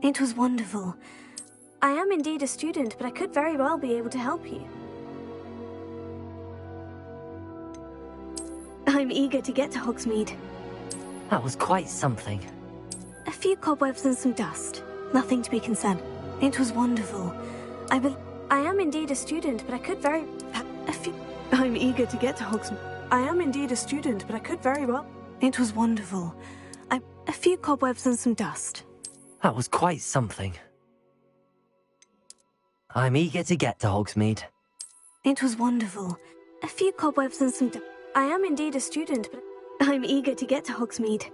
It was wonderful. I am indeed a student, but I could very well be able to help you. I'm eager to get to Hogsmeade. That was quite something. A few cobwebs and some dust. Nothing to be concerned. It was wonderful. I am indeed a student, but I could very... I'm eager to get to Hogsmeade. I am indeed a student, but I could very well... It was wonderful. A few cobwebs and some dust. That was quite something. I'm eager to get to Hogsmeade. It was wonderful. A few cobwebs and some... I am indeed a student, but I'm eager to get to Hogsmeade.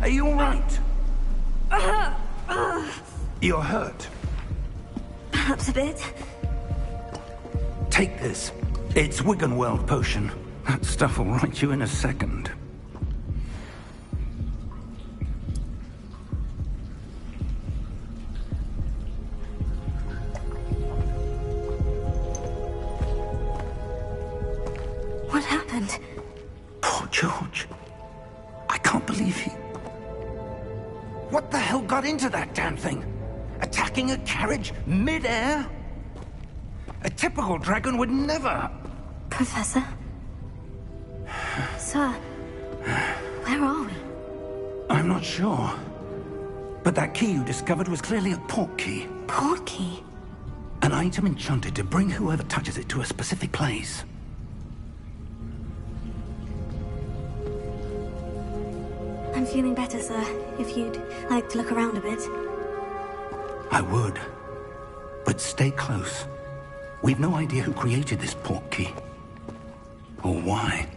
Are you all right? You're hurt. Perhaps a bit. Take this. It's Wiggenweld potion. That stuff will right you in a second. What happened? Poor George. I can't believe he... What the hell got into that damn thing? Attacking a carriage mid-air? A typical dragon would never... Professor? Sir, where are we? I'm not sure. But that key you discovered was clearly a port key. Port key? An item enchanted to bring whoever touches it to a specific place. I'm feeling better, sir. If you'd like to look around a bit. I would. But stay close. We've no idea who created this port key. Or why.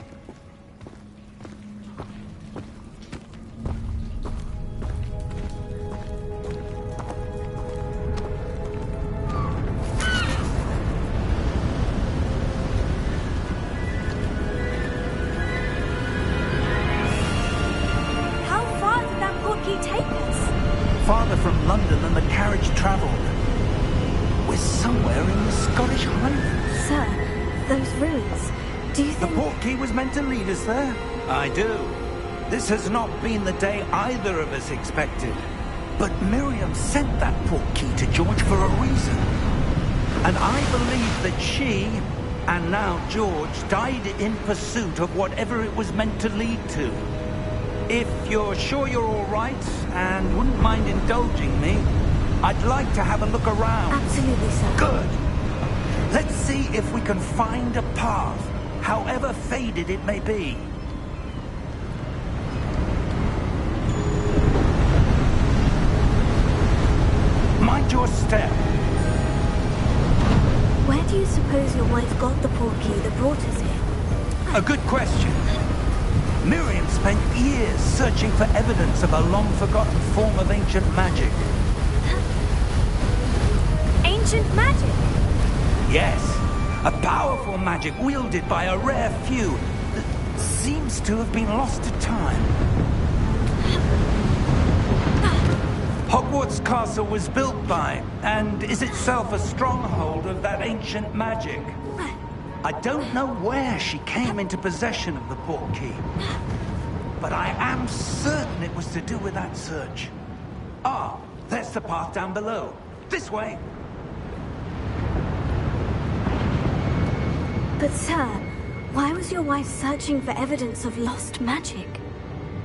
Farther from London than the carriage travelled. We're somewhere in the Scottish Highlands. Sir, those ruins, do you think... The port key was meant to lead us there? I do. This has not been the day either of us expected. But Miriam sent that port key to George for a reason. And I believe that she, and now George, died in pursuit of whatever it was meant to lead to. If you're sure you're all right, and wouldn't mind indulging me, I'd like to have a look around. Absolutely, sir. Good. Let's see if we can find a path, however faded it may be. Mind your step. Where do you suppose your wife got the port key that brought us here? A good question. Miriam spent years searching for evidence of a long-forgotten form of ancient magic. Ancient magic? Yes. A powerful magic wielded by a rare few that seems to have been lost to time. Hogwarts Castle was built by, and is itself a stronghold of that ancient magic. I don't know where she came into possession of the portkey, but I am certain it was to do with that search. Ah, there's the path down below. This way. But sir, why was your wife searching for evidence of lost magic?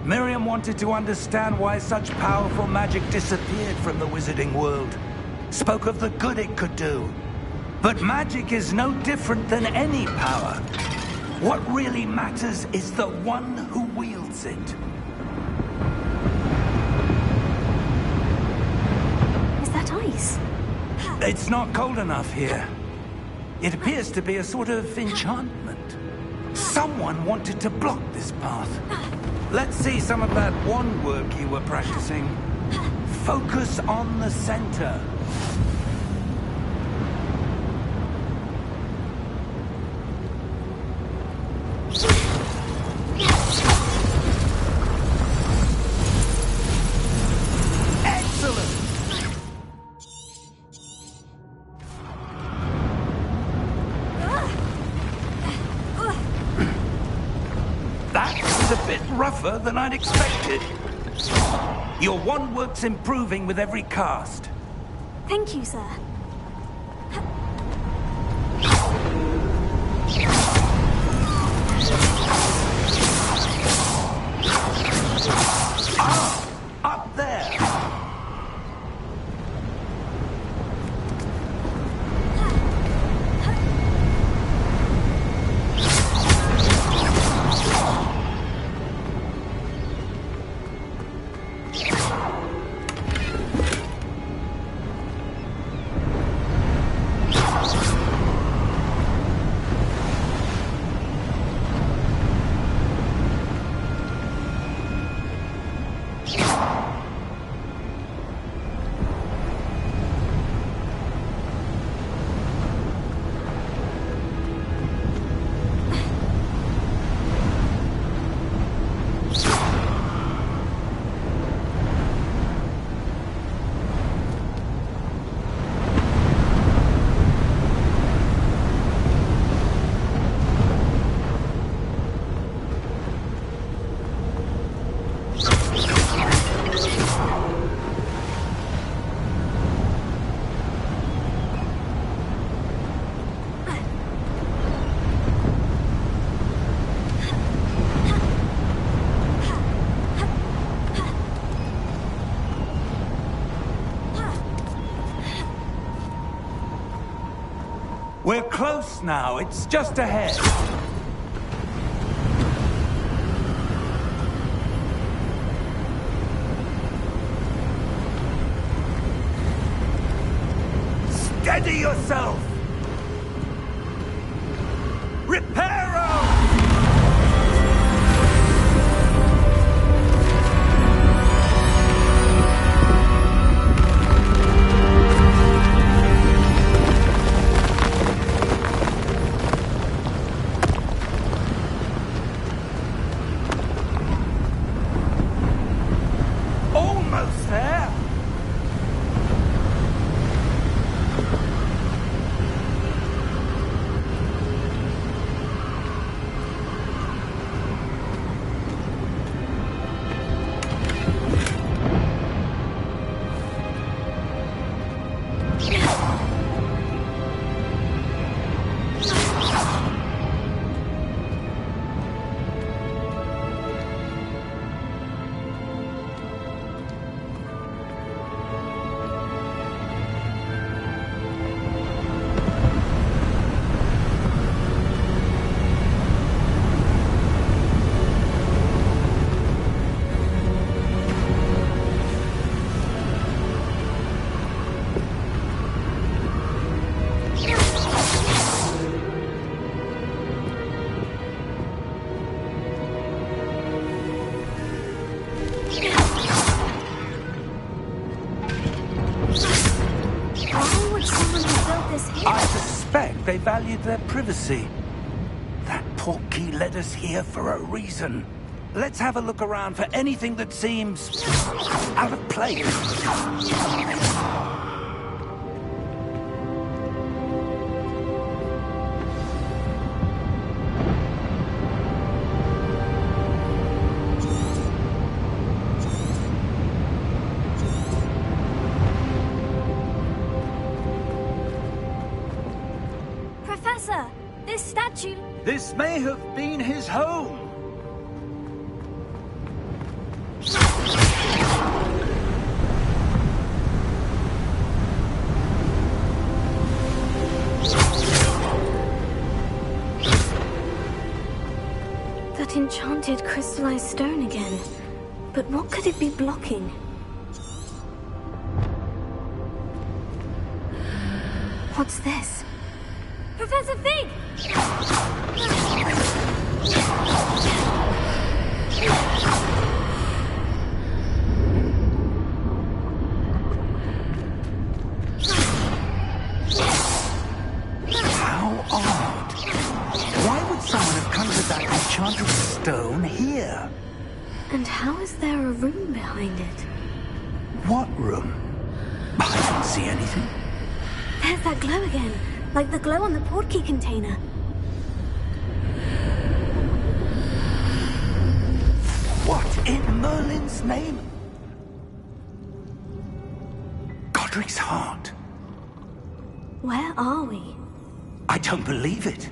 Miriam wanted to understand why such powerful magic disappeared from the wizarding world. Spoke of the good it could do. But magic is no different than any power. What really matters is the one who wields it. Is that ice? It's not cold enough here. It appears to be a sort of enchantment. Someone wanted to block this path. Let's see some of that wand work you were practicing. Focus on the center. Rougher than I'd expected. Your wand work's improving with every cast. Thank you, sir. Ah! Up there! We're close now. It's just ahead. Steady yourself! Reparo! valued their privacy. That portkey led us here for a reason. Let's have a look around for anything that seems out of place. Professor, this statue... This may have been his home. That enchanted crystallized stone again. But what could it be blocking? What's this? Professor Fig! How odd. Why would someone have come to that enchanted stone here? And how is there a room behind it? What room? I don't see anything. There's that glow again, like the glow on the portkey container. What in Merlin's name? Godric's heart. Where are we? I don't believe it.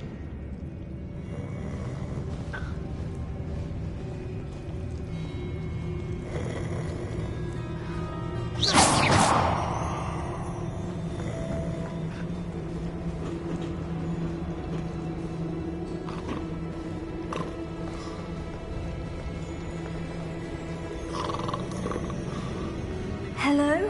Hello?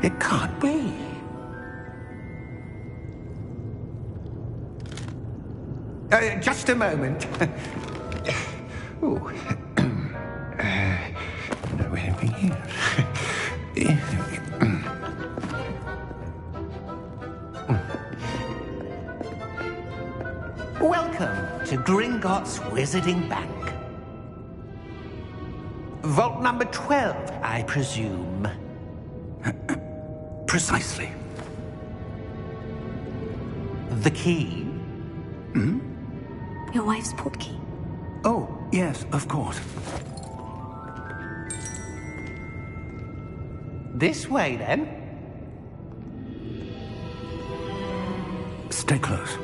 It can't be. Just a moment. Ooh. No anything here. Welcome to Gringotts Wizarding Bank. Vault number 12, I presume. Precisely. The key? Hmm? Your wife's portkey. Oh, yes, of course. This way, then. Stay close.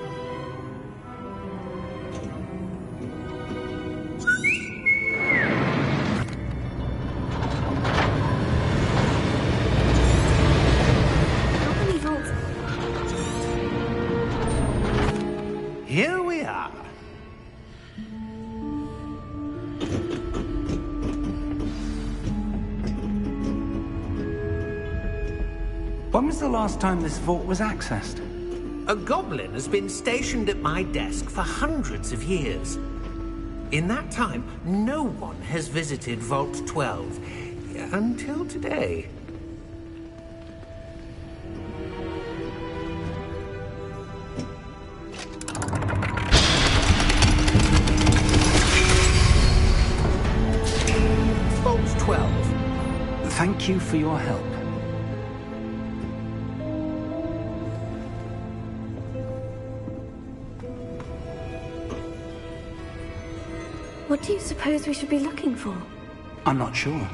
How many vaults? Here we are. When was the last time this vault was accessed? A goblin has been stationed at my desk for hundreds of years. In that time, no one has visited Vault 12 until today. Vault 12. Thank you for your help. What do you suppose we should be looking for? I'm not sure.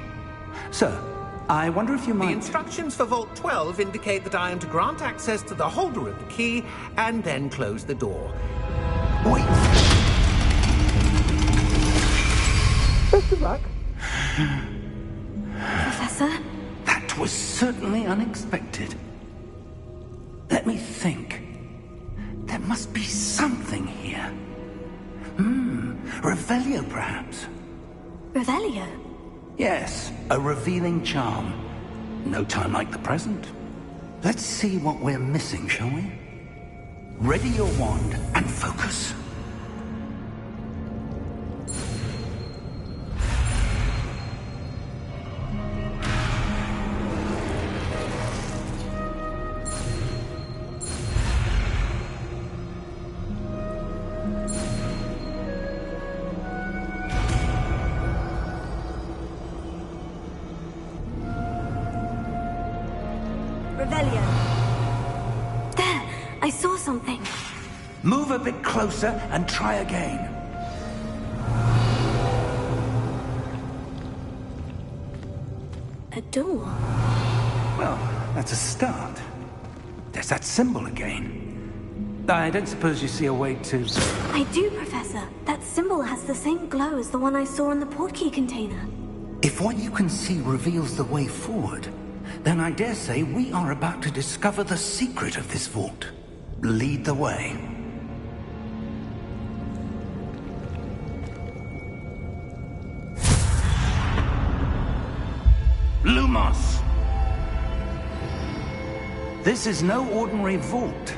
Sir, I wonder if you The might... instructions for Vault 12 indicate that I am to grant access to the holder of the key and then close the door. Wait! Best of luck. Professor? That was certainly unexpected. Let me think. There must be something here. Revelio, perhaps. Revelio? Yes, a revealing charm. No time like the present. Let's see what we're missing, shall we? Ready your wand and focus. There! I saw something. Move a bit closer and try again. A door. Well, that's a start. There's that symbol again. I don't suppose you see a way to... I do, Professor. That symbol has the same glow as the one I saw in the portkey container. If what you can see reveals the way forward, then I dare say we are about to discover the secret of this vault. Lead the way. Lumos! This is no ordinary vault.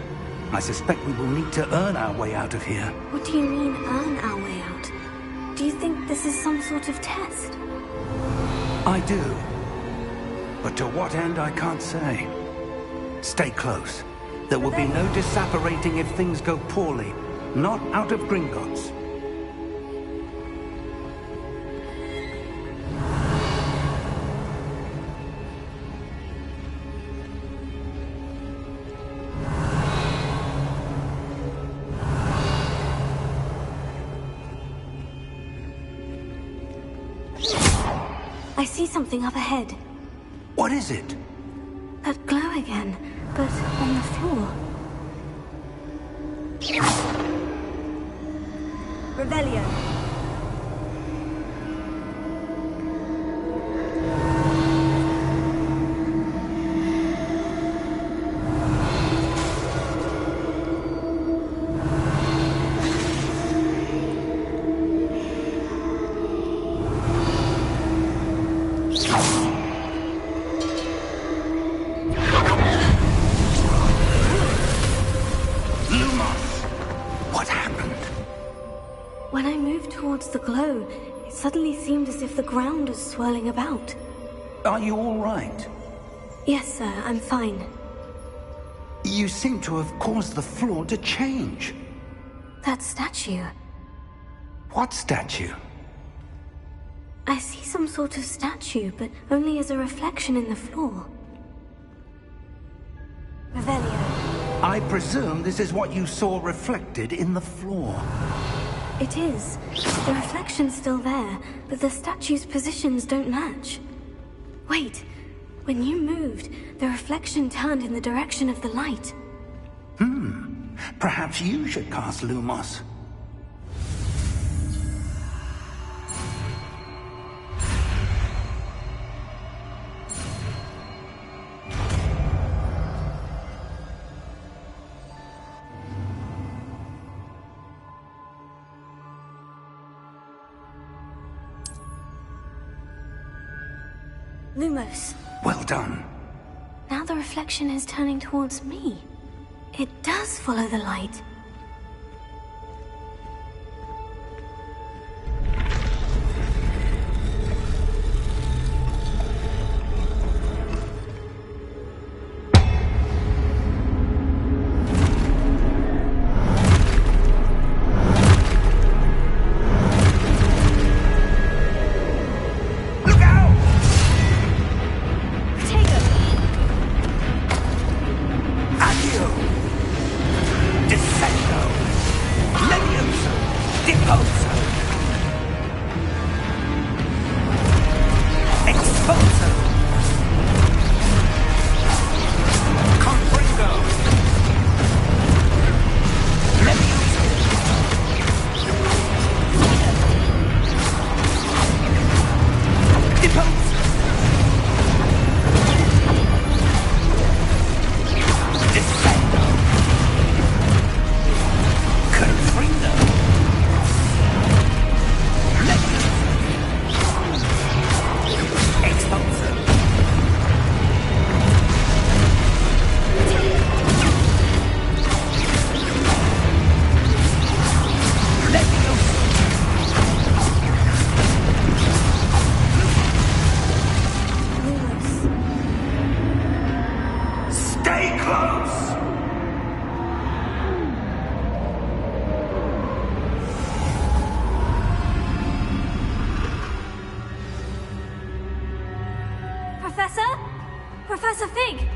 I suspect we will need to earn our way out of here. What do you mean, earn our way out? Do you think this is some sort of test? I do. But to what end, I can't say. Stay close. There will be no disapparating if things go poorly. Not out of Gringotts. I see something up ahead. What is it? That glow again, but on the floor. Revelio. When I moved towards the glow, it suddenly seemed as if the ground was swirling about. Are you all right? Yes, sir, I'm fine. You seem to have caused the floor to change. That statue. What statue? I see some sort of statue, but only as a reflection in the floor. Revelio. I presume this is what you saw reflected in the floor. It is. The reflection's still there, but the statue's positions don't match. Wait. When you moved, the reflection turned in the direction of the light. Perhaps you should cast Lumos. Lumos. Well done. Now the reflection is turning towards me. It does follow the light. Descend! Professor? Professor Fig!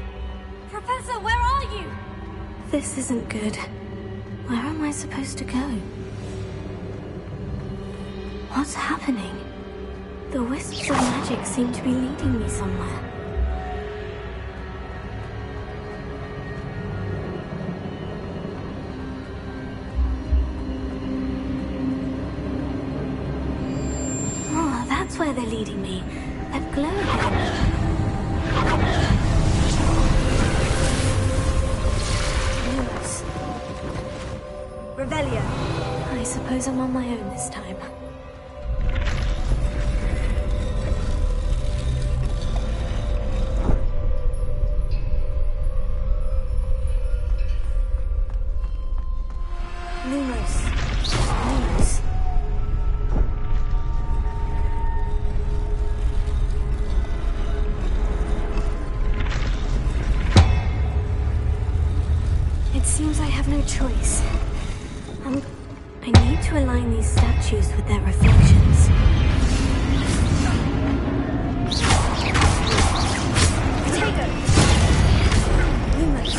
Professor, where are you? This isn't good. Where am I supposed to go? What's happening? The wisps of magic seem to be leading me somewhere. Oh, that's where they're leading me. That glow again. Lumos. Revelio. I suppose I'm on my own this time. Lumos. Lumos. It seems I have no choice. I need to align these statues with their reflections. Potato! Lumos.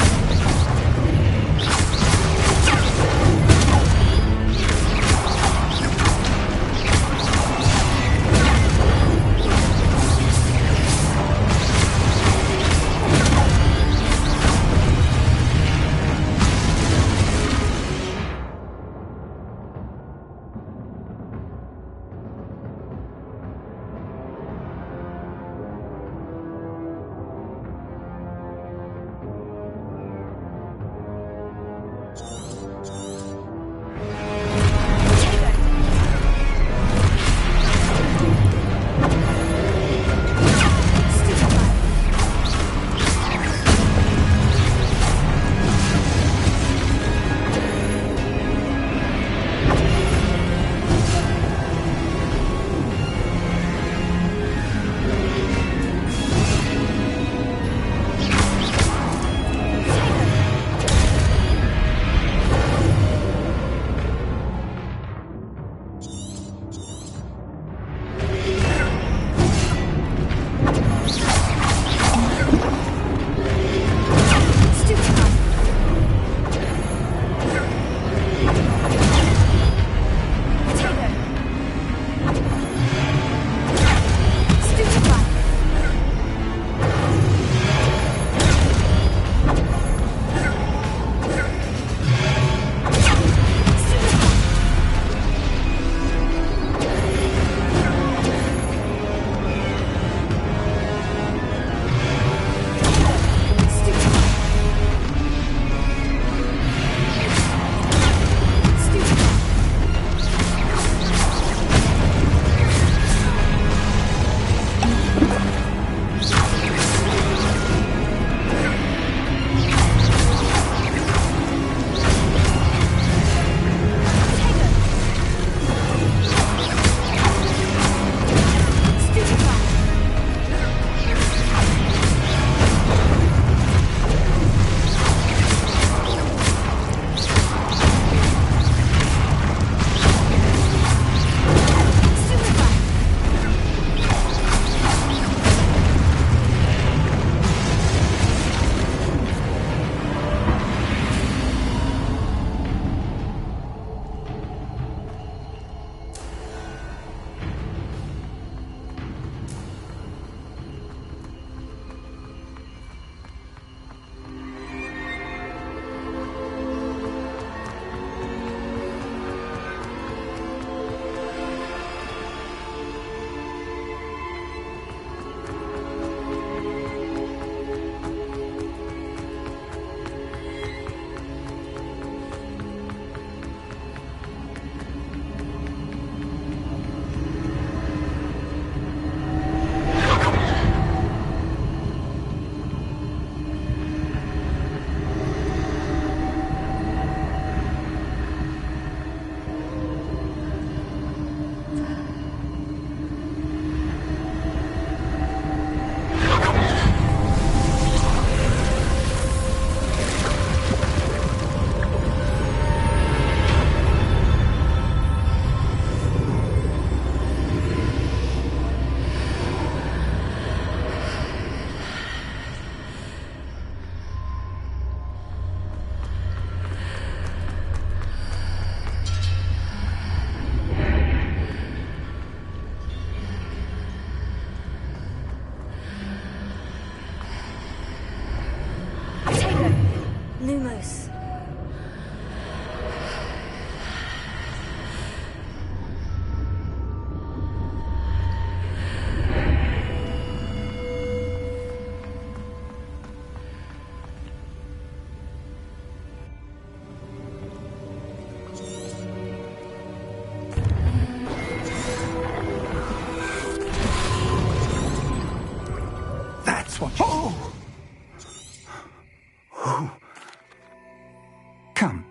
Come.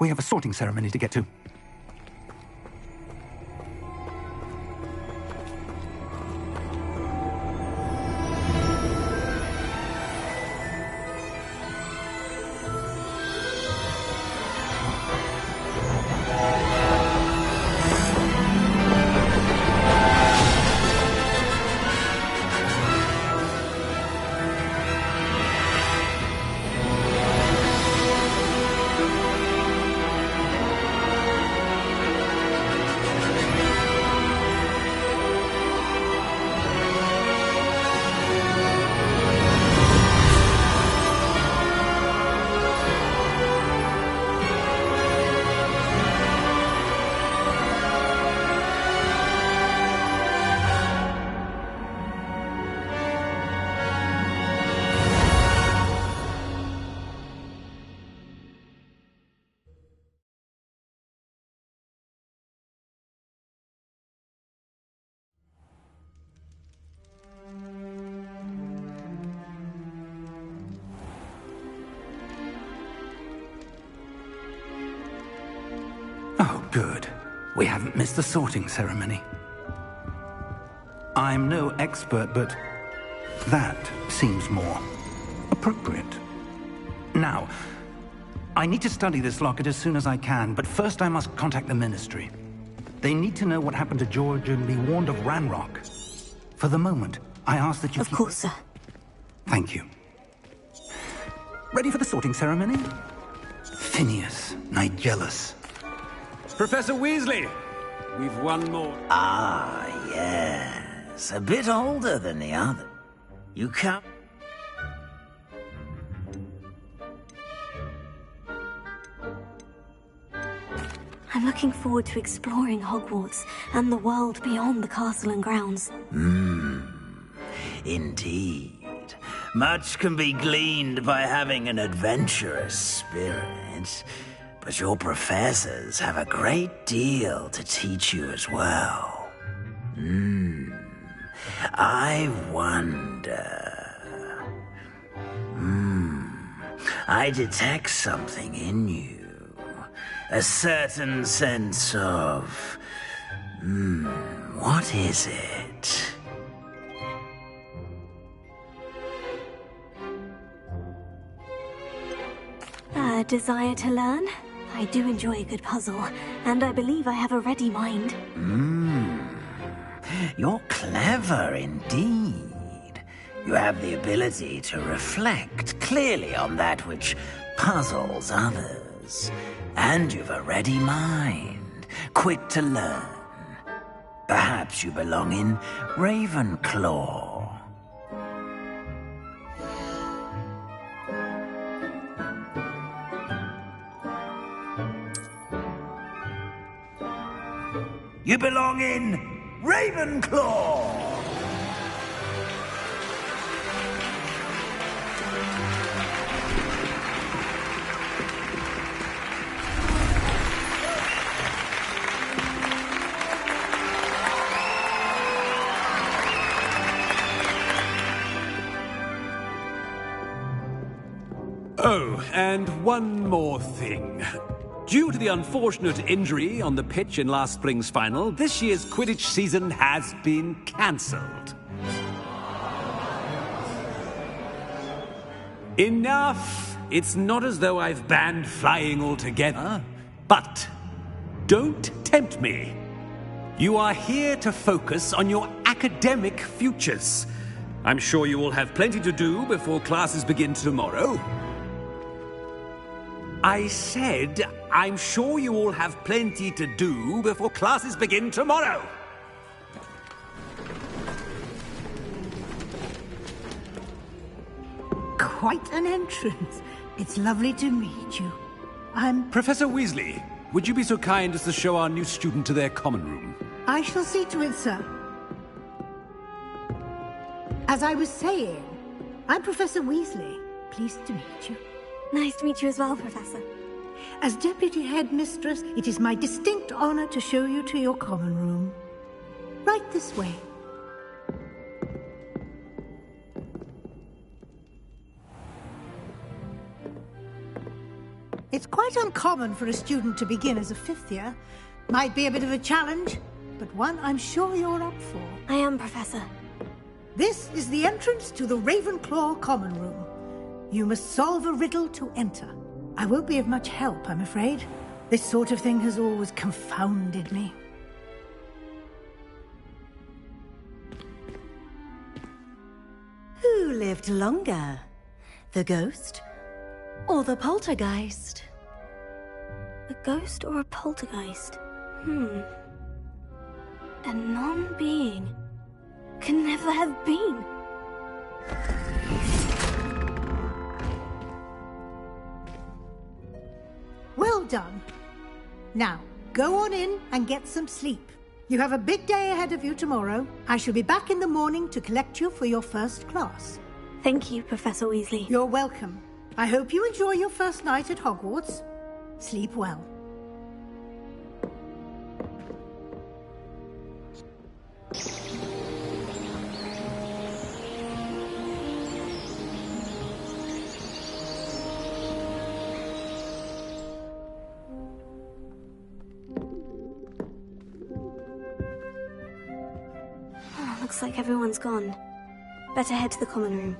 We have a sorting ceremony to get to. Oh, good. We haven't missed the sorting ceremony. I'm no expert, but that seems more appropriate. Now, I need to study this locket as soon as I can, but first I must contact the Ministry. They need to know what happened to George and be warned of Ranrock. For the moment, I ask that you Of course, sir. Thank you. Ready for the sorting ceremony? Phineas, Nigellus. Professor Weasley, we've one more. Ah, yes. A bit older than the other. You come... I'm looking forward to exploring Hogwarts and the world beyond the castle and grounds. Indeed. Much can be gleaned by having an adventurous spirit. But your professors have a great deal to teach you as well. I wonder... I detect something in you. A certain sense of... what is it? A desire to learn? I do enjoy a good puzzle, and I believe I have a ready mind. You're clever indeed. You have the ability to reflect clearly on that which puzzles others. And you've a ready mind, quick to learn. Perhaps you belong in Ravenclaw. You belong in Ravenclaw! Oh, and one more thing. Due to the unfortunate injury on the pitch in last spring's final, this year's Quidditch season has been cancelled. Enough! It's not as though I've banned flying altogether. But don't tempt me. You are here to focus on your academic futures. I'm sure you will have plenty to do before classes begin tomorrow. I said, I'm sure you all have plenty to do before classes begin tomorrow. Quite an entrance. It's lovely to meet you. I'm... Professor Weasley, would you be so kind as to show our new student to their common room? I shall see to it, sir. As I was saying, I'm Professor Weasley. Pleased to meet you. Nice to meet you as well, Professor. As Deputy Headmistress, it is my distinct honor to show you to your common room. Right this way. It's quite uncommon for a student to begin as a fifth year. Might be a bit of a challenge, but one I'm sure you're up for. I am, Professor. This is the entrance to the Ravenclaw Common Room. You must solve a riddle to enter. I won't be of much help, I'm afraid. This sort of thing has always confounded me. Who lived longer? The ghost or the poltergeist? A ghost or a poltergeist? A non-being can never have been. Well done. Now, go on in and get some sleep. You have a big day ahead of you tomorrow. I shall be back in the morning to collect you for your first class. Thank you, Professor Weasley. You're welcome. I hope you enjoy your first night at Hogwarts. Sleep well. Looks like everyone's gone. Better head to the common room.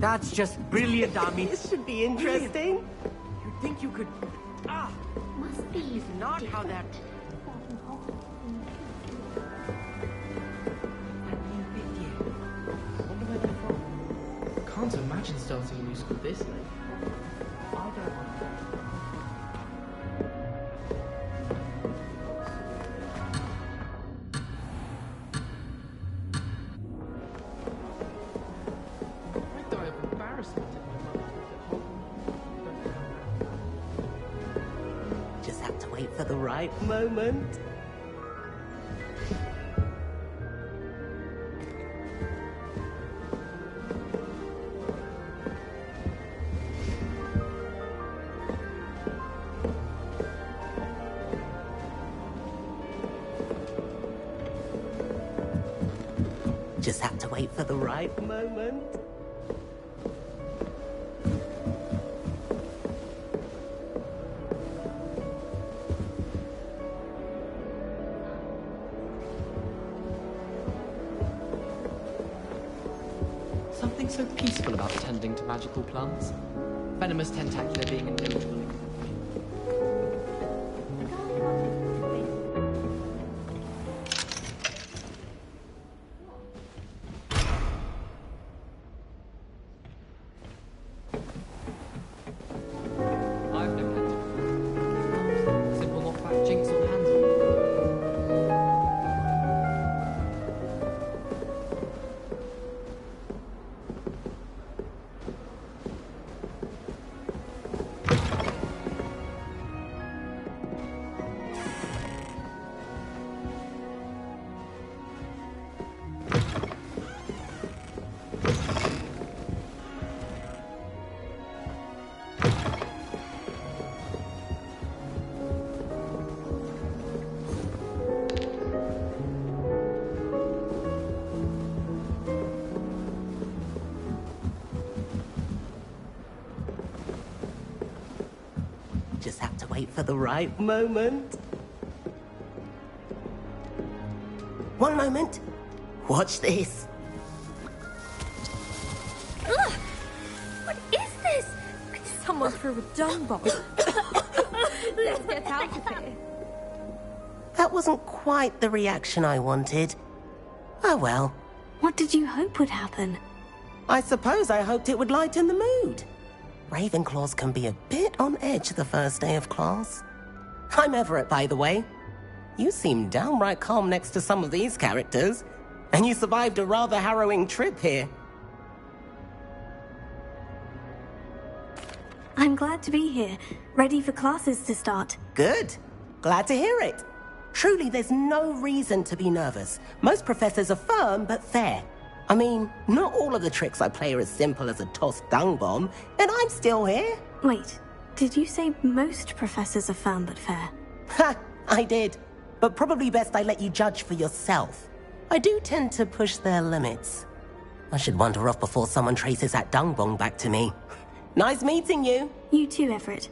That's just brilliant, Ami. This should be interesting. You'd think you could... Must be It's not how that... Can't imagine starting a new school this late. I don't want to. I'd die of a right moment. Just have to wait for the right moment. Something so peaceful about tending to magical plants. Venomous tentacular being inevitable. I've no tentacles. Simple knockback jinx or handle. Just have to wait for the right moment. One moment. Watch this. Ugh! What is this? Someone threw a dung bomb. Let's get out of here. That wasn't quite the reaction I wanted. Oh well. What did you hope would happen? I suppose I hoped it would lighten the mood. Ravenclaws can be a bit on edge the first day of class. I'm Everett, by the way. You seem downright calm next to some of these characters, and you survived a rather harrowing trip here. I'm glad to be here, ready for classes to start. Good. Glad to hear it. Truly, there's no reason to be nervous. Most professors are firm but fair. I mean, not all of the tricks I play are as simple as a tossed dung bomb, and I'm still here. Wait, did you say most professors are firm but fair? Ha! I did. But probably best I let you judge for yourself. I do tend to push their limits. I should wander off before someone traces that dung bomb back to me. Nice meeting you. You too, Everett.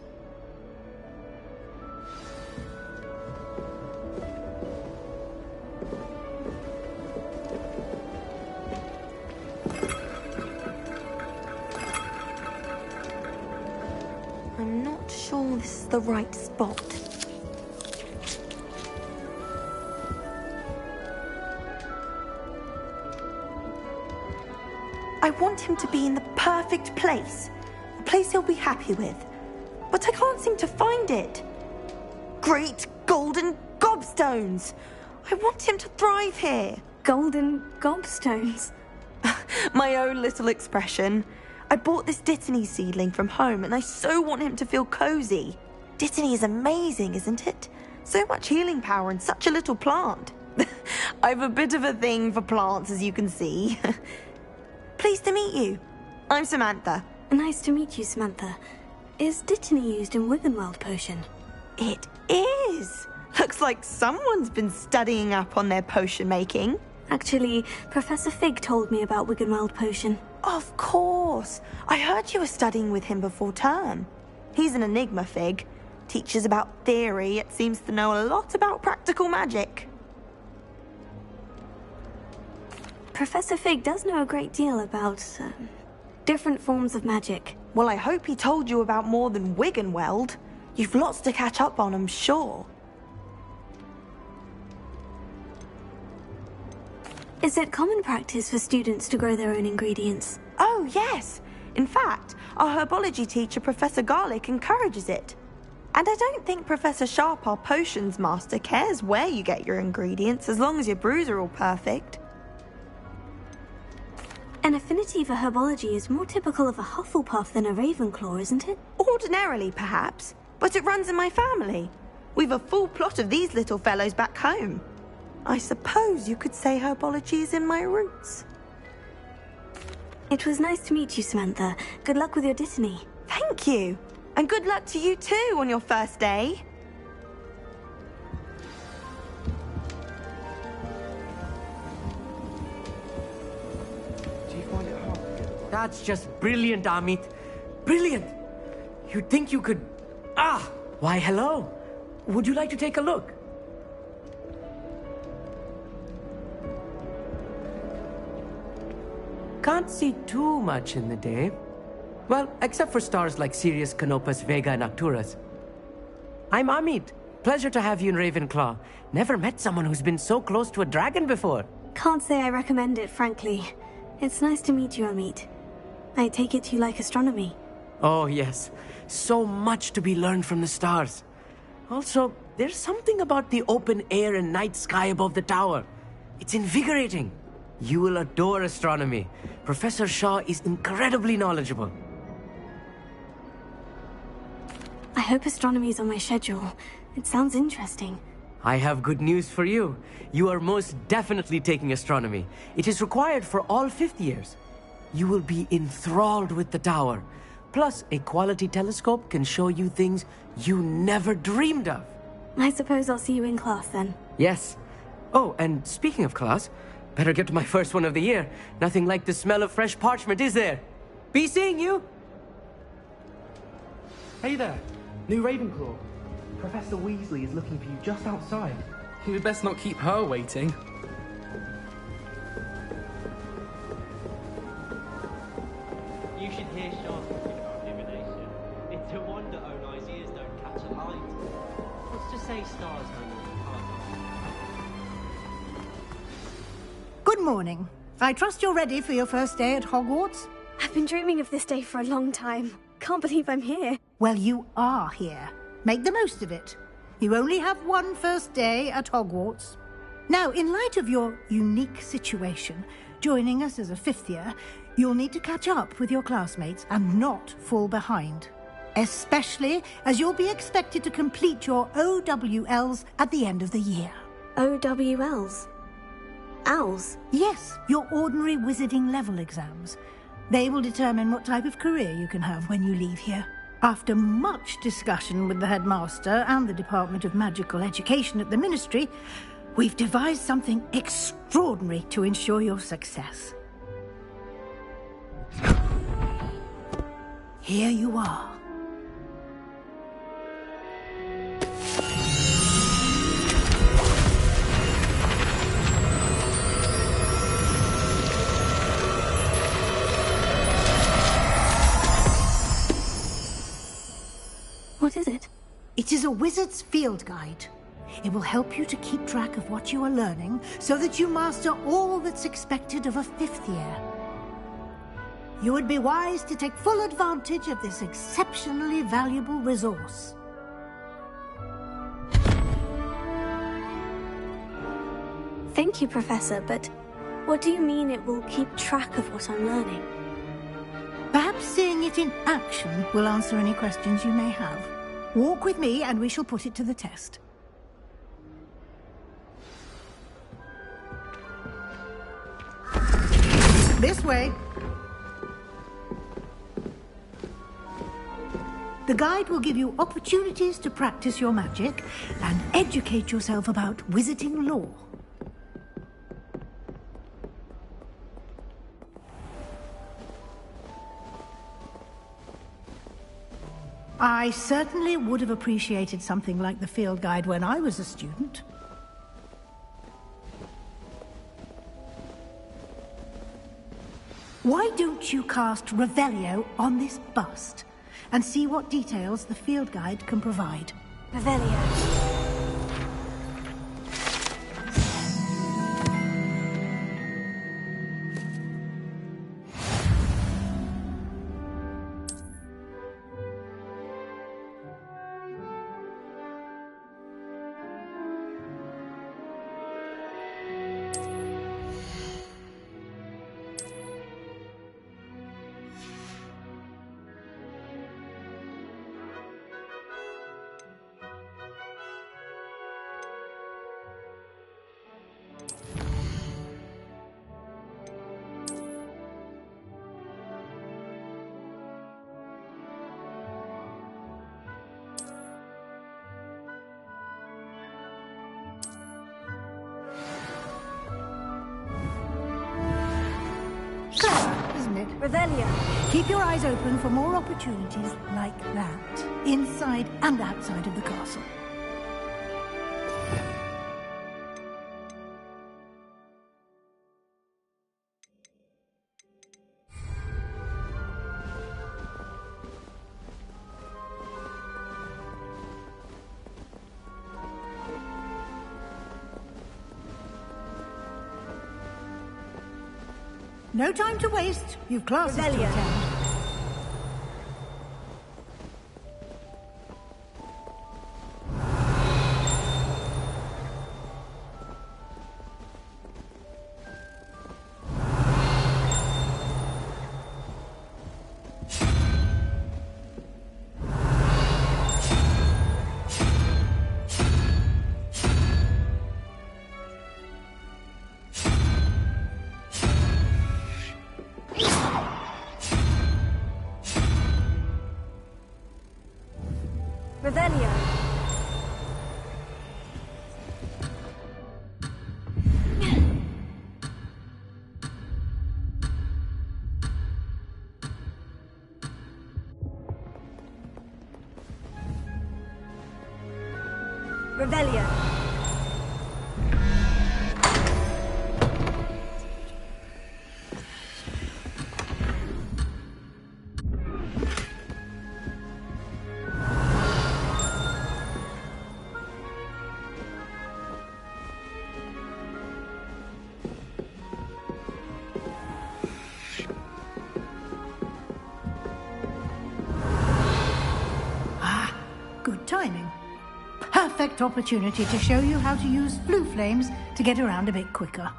I'm not sure this is the right spot. I want him to be in the perfect place. A place he'll be happy with. But I can't seem to find it. Great golden gobstones! I want him to thrive here. Golden gobstones? My own little expression. I bought this Dittany seedling from home and I so want him to feel cozy. Dittany is amazing, isn't it? So much healing power in such a little plant. I've a bit of a thing for plants, as you can see. Pleased to meet you. I'm Samantha. Nice to meet you, Samantha. Is Dittany used in Wiggenweld potion? It is. Looks like someone's been studying up on their potion making. Actually, Professor Fig told me about Wiggenweld potion. Of course. I heard you were studying with him before term. He's an enigma, Fig. Teaches about theory, yet seems to know a lot about practical magic. Professor Fig does know a great deal about different forms of magic. Well, I hope he told you about more than Wiggenweld. You've lots to catch up on, I'm sure. Is it common practice for students to grow their own ingredients? Oh, yes. In fact, our herbology teacher, Professor Garlick, encourages it. And I don't think Professor Sharp, our potions master, cares where you get your ingredients, as long as your brews are all perfect. An affinity for herbology is more typical of a Hufflepuff than a Ravenclaw, isn't it? Ordinarily, perhaps, but it runs in my family. We've a full plot of these little fellows back home. I suppose you could say herbology is in my roots. It was nice to meet you, Samantha. Good luck with your Dittany. Thank you. And good luck to you too on your first day. Do you find it hard? That's just brilliant, Amit. Brilliant! You'd think you could... Ah! Why, hello. Would you like to take a look? Can't see too much in the day. Well, except for stars like Sirius, Canopus, Vega, and Arcturus. I'm Amit. Pleasure to have you in Ravenclaw. Never met someone who's been so close to a dragon before. Can't say I recommend it, frankly. It's nice to meet you, Amit. I take it you like astronomy. Oh, yes. So much to be learned from the stars. Also, there's something about the open air and night sky above the tower. It's invigorating. You will adore astronomy. Professor Shaw is incredibly knowledgeable. I hope astronomy's on my schedule. It sounds interesting. I have good news for you. You are most definitely taking astronomy. It is required for all fifth years. You will be enthralled with the tower. Plus, a quality telescope can show you things you never dreamed of. I suppose I'll see you in class then. Yes. Oh, and speaking of class, better get to my first one of the year. Nothing like the smell of fresh parchment, is there? Be seeing you! Hey there, new Ravenclaw. Professor Weasley is looking for you just outside. You'd best not keep her waiting. You should hear Shaw talking about divination. It's a wonder Onai's ears don't catch a light. Let's just say stars no longer part. Good morning. I trust you're ready for your first day at Hogwarts? I've been dreaming of this day for a long time. Can't believe I'm here. Well, you are here. Make the most of it. You only have one first day at Hogwarts. Now, in light of your unique situation, joining us as a fifth year, you'll need to catch up with your classmates and not fall behind. Especially as you'll be expected to complete your OWLs at the end of the year. OWLs? Owls? Yes, your ordinary wizarding level exams. They will determine what type of career you can have when you leave here. After much discussion with the headmaster and the Department of Magical Education at the Ministry, we've devised something extraordinary to ensure your success. Here you are. What is it? It is a wizard's field guide. It will help you to keep track of what you are learning so that you master all that's expected of a fifth year. You would be wise to take full advantage of this exceptionally valuable resource. Thank you, Professor, but what do you mean it will keep track of what I'm learning? Perhaps seeing it in action will answer any questions you may have. Walk with me and we shall put it to the test. This way. The guide will give you opportunities to practice your magic and educate yourself about wizarding lore. I certainly would have appreciated something like the field guide when I was a student. Why don't you cast Revelio on this bust and see what details the field guide can provide? Revelio. Revelio. Keep your eyes open for more opportunities like that, inside and outside of the castle. No time to waste. You've classes to attend. Revelio. Revelio. Good timing. Perfect opportunity to show you how to use flue flames to get around a bit quicker.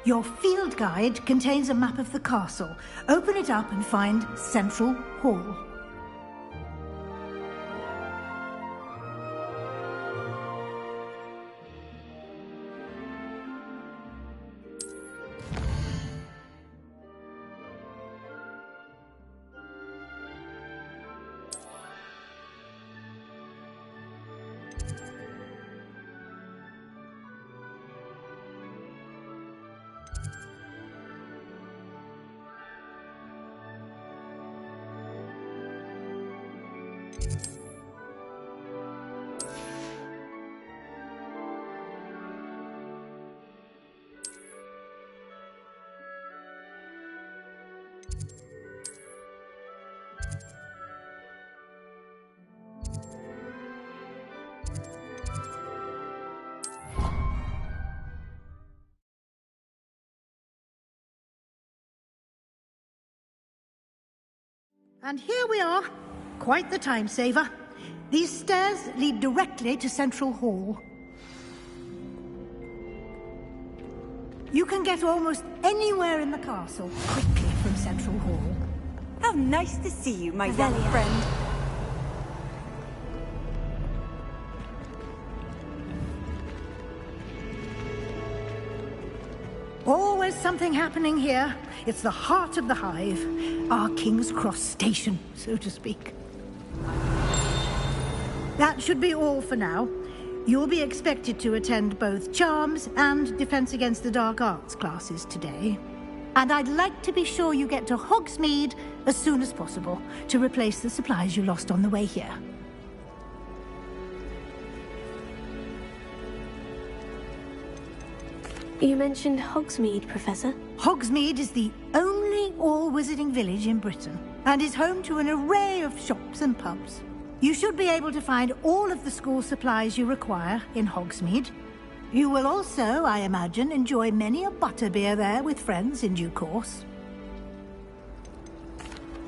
Your field guide contains a map of the castle. Open it up and find Central Hall. And here we are. Quite the time saver. These stairs lead directly to Central Hall. You can get almost anywhere in the castle quickly from Central Hall. How nice to see you, my young friend. Always something happening here. It's the heart of the hive. Our King's Cross station, so to speak. That should be all for now. You'll be expected to attend both Charms and Defense Against the Dark Arts classes today. And I'd like to be sure you get to Hogsmeade as soon as possible to replace the supplies you lost on the way here. You mentioned Hogsmeade, Professor. Hogsmeade is the only all-wizarding village in Britain and is home to an array of shops and pubs. You should be able to find all of the school supplies you require in Hogsmeade. You will also, I imagine, enjoy many a butterbeer there with friends in due course.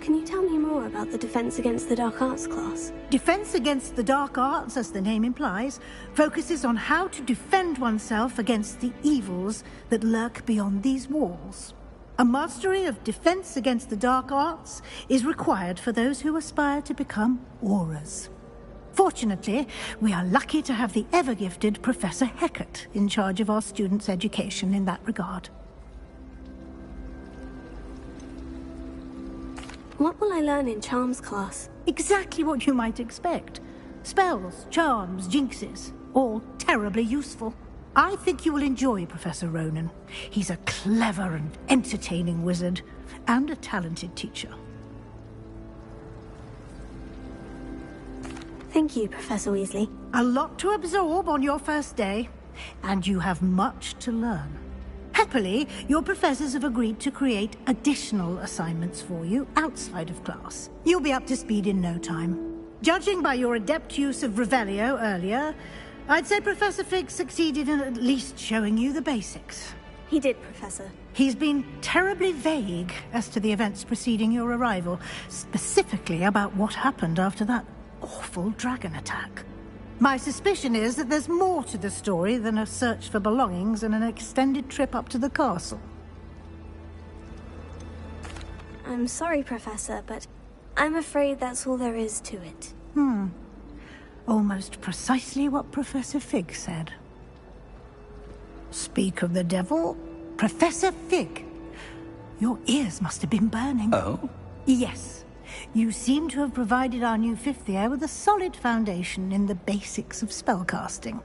Can you tell me more about the Defense Against the Dark Arts class? Defense Against the Dark Arts, as the name implies, focuses on how to defend oneself against the evils that lurk beyond these walls. A mastery of Defense Against the Dark Arts is required for those who aspire to become Aurors. Fortunately, we are lucky to have the ever-gifted Professor Hecat in charge of our students' education in that regard. What will I learn in Charms class? Exactly what you might expect. Spells, charms, jinxes, all terribly useful. I think you will enjoy Professor Ronan. He's a clever and entertaining wizard, and a talented teacher. Thank you, Professor Weasley. A lot to absorb on your first day, and you have much to learn. Happily, your professors have agreed to create additional assignments for you outside of class. You'll be up to speed in no time. Judging by your adept use of Revelio earlier, I'd say Professor Fig succeeded in at least showing you the basics. He did, Professor. He's been terribly vague as to the events preceding your arrival, specifically about what happened after that awful dragon attack. My suspicion is that there's more to the story than a search for belongings and an extended trip up to the castle. I'm sorry, Professor, but I'm afraid that's all there is to it. Almost precisely what Professor Fig said. Speak of the devil, Professor Fig. Your ears must have been burning. Oh? Yes. You seem to have provided our new fifth year with a solid foundation in the basics of spellcasting.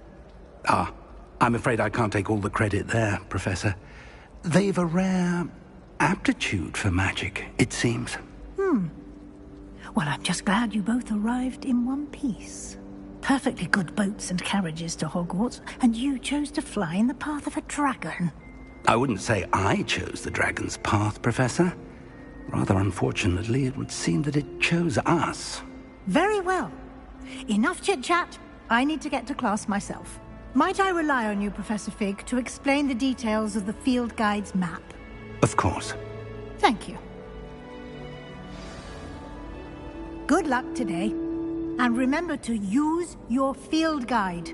Ah, I'm afraid I can't take all the credit there, Professor. They've a rare aptitude for magic, it seems. Well, I'm just glad you both arrived in one piece. Perfectly good boats and carriages to Hogwarts, and you chose to fly in the path of a dragon. I wouldn't say I chose the dragon's path, Professor. Rather unfortunately, it would seem that it chose us. Very well. Enough chit-chat. I need to get to class myself. Might I rely on you, Professor Fig, to explain the details of the field guide's map? Of course. Thank you. Good luck today. And remember to use your field guide.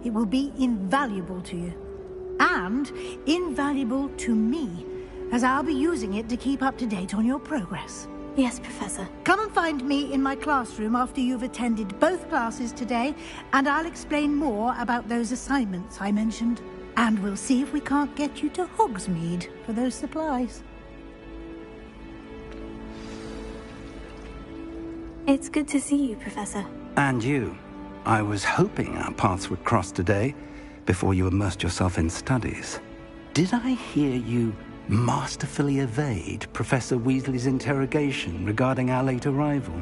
It will be invaluable to you. And invaluable to me, as I'll be using it to keep up to date on your progress. Yes, Professor. Come and find me in my classroom after you've attended both classes today, and I'll explain more about those assignments I mentioned. And we'll see if we can't get you to Hogsmeade for those supplies. It's good to see you, Professor. And you. I was hoping our paths would cross today, before you immersed yourself in studies. Did I hear you masterfully evade Professor Weasley's interrogation regarding our late arrival?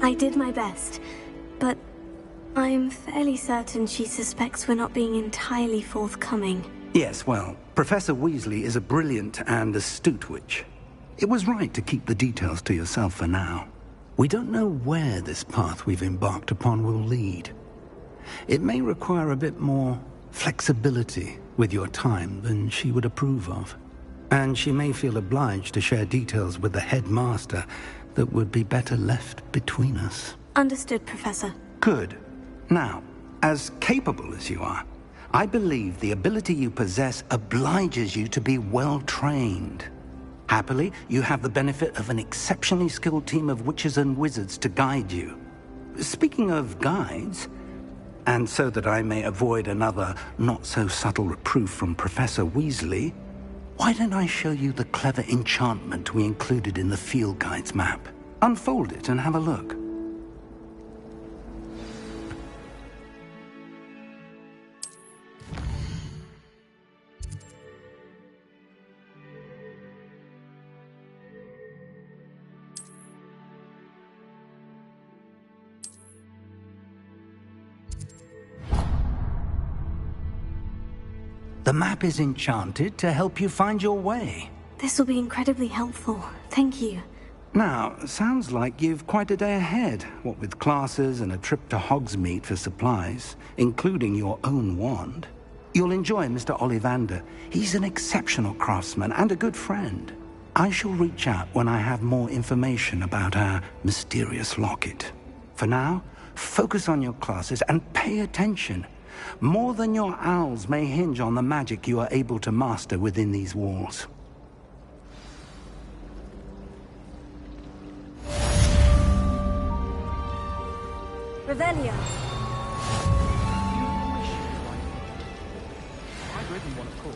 I did my best, but I'm fairly certain she suspects we're not being entirely forthcoming. Yes, well, Professor Weasley is a brilliant and astute witch. It was right to keep the details to yourself for now. We don't know where this path we've embarked upon will lead. It may require a bit more flexibility with your time than she would approve of. And she may feel obliged to share details with the headmaster that would be better left between us. Understood, Professor. Good. Now, as capable as you are, I believe the ability you possess obliges you to be well trained. Happily, you have the benefit of an exceptionally skilled team of witches and wizards to guide you. Speaking of guides, and so that I may avoid another not-so-subtle reproof from Professor Weasley, why don't I show you the clever enchantment we included in the field guide's map? Unfold it and have a look. The map is enchanted to help you find your way. This will be incredibly helpful. Thank you. Now, sounds like you've quite a day ahead, what with classes and a trip to Hogsmeade for supplies, including your own wand. You'll enjoy Mr. Ollivander. He's an exceptional craftsman and a good friend. I shall reach out when I have more information about our mysterious locket. For now, focus on your classes and pay attention. More than your owls may hinge on the magic you are able to master within these walls. Revelio. I've written one, of course.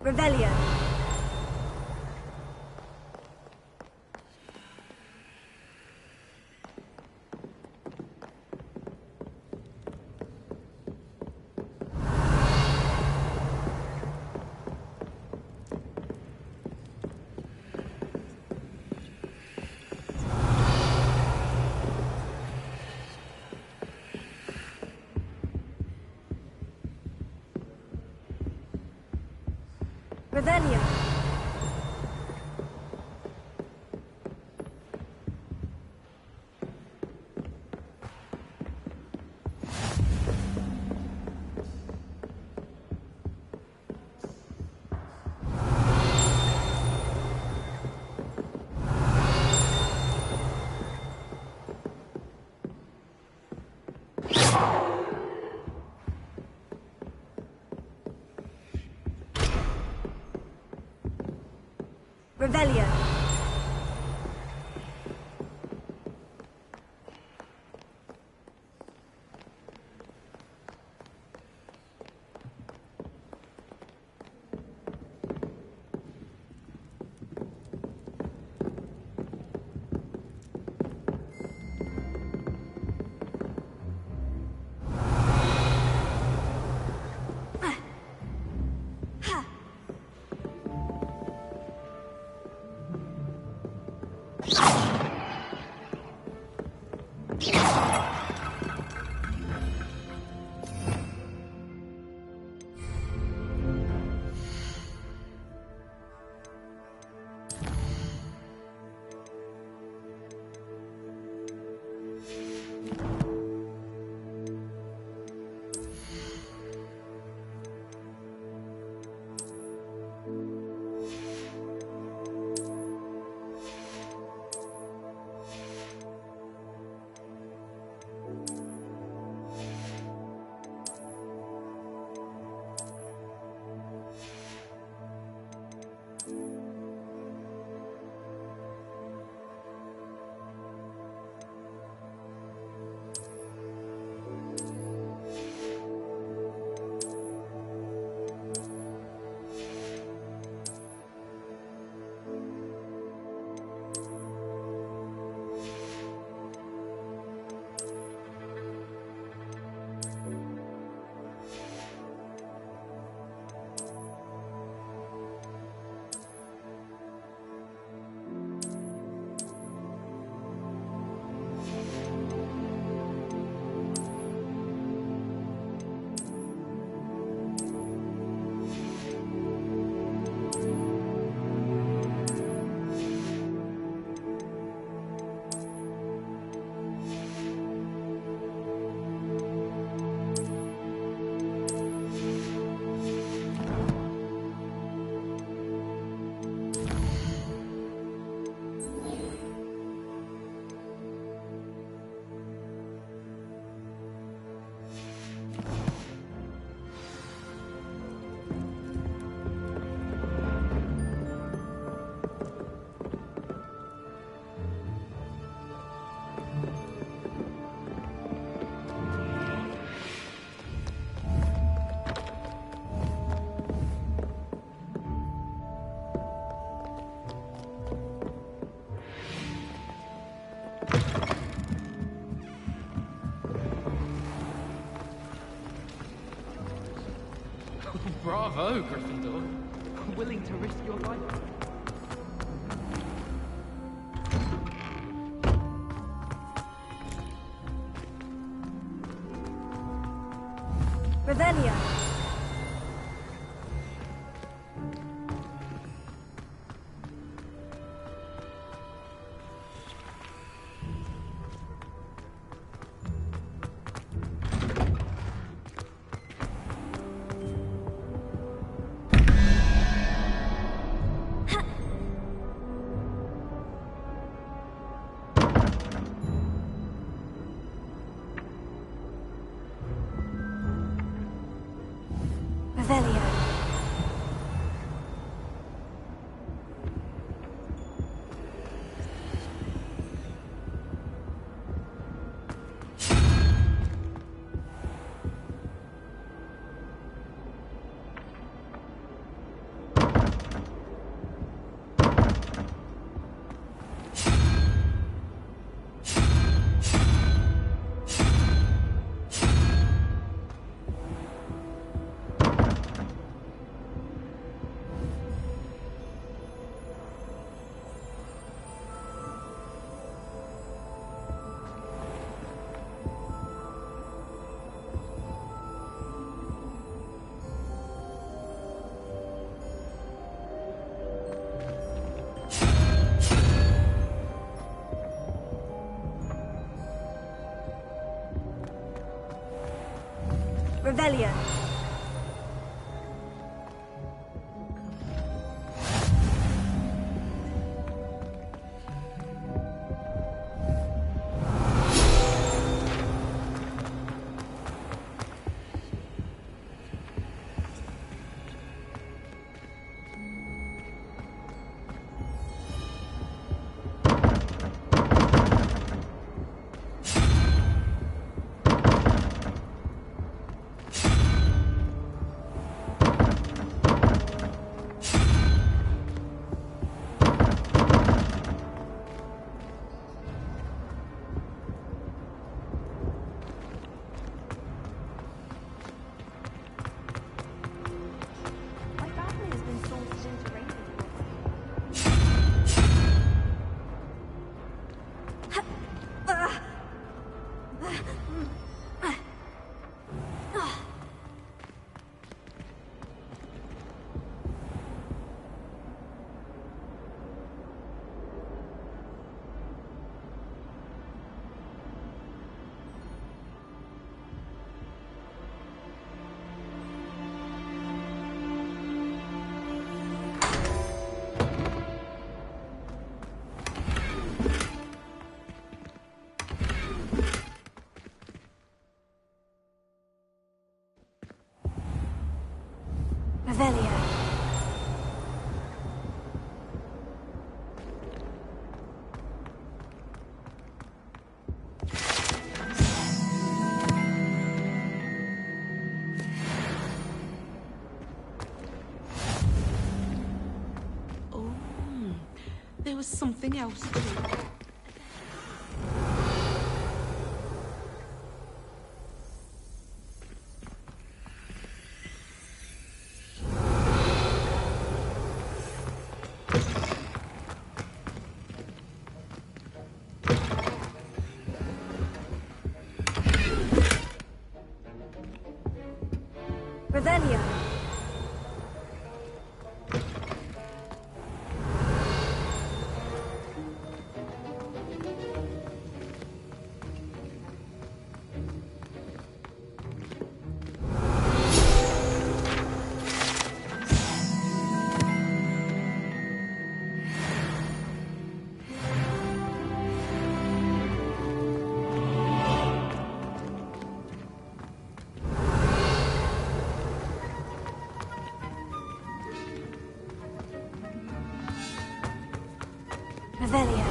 Revelio. Revelio. Revelio. Bravo, Gryffindor. Willing to risk your life. Revelio. Revelio. Revelio. Revelio. Oh, there was something else too. Revelio. Revelio.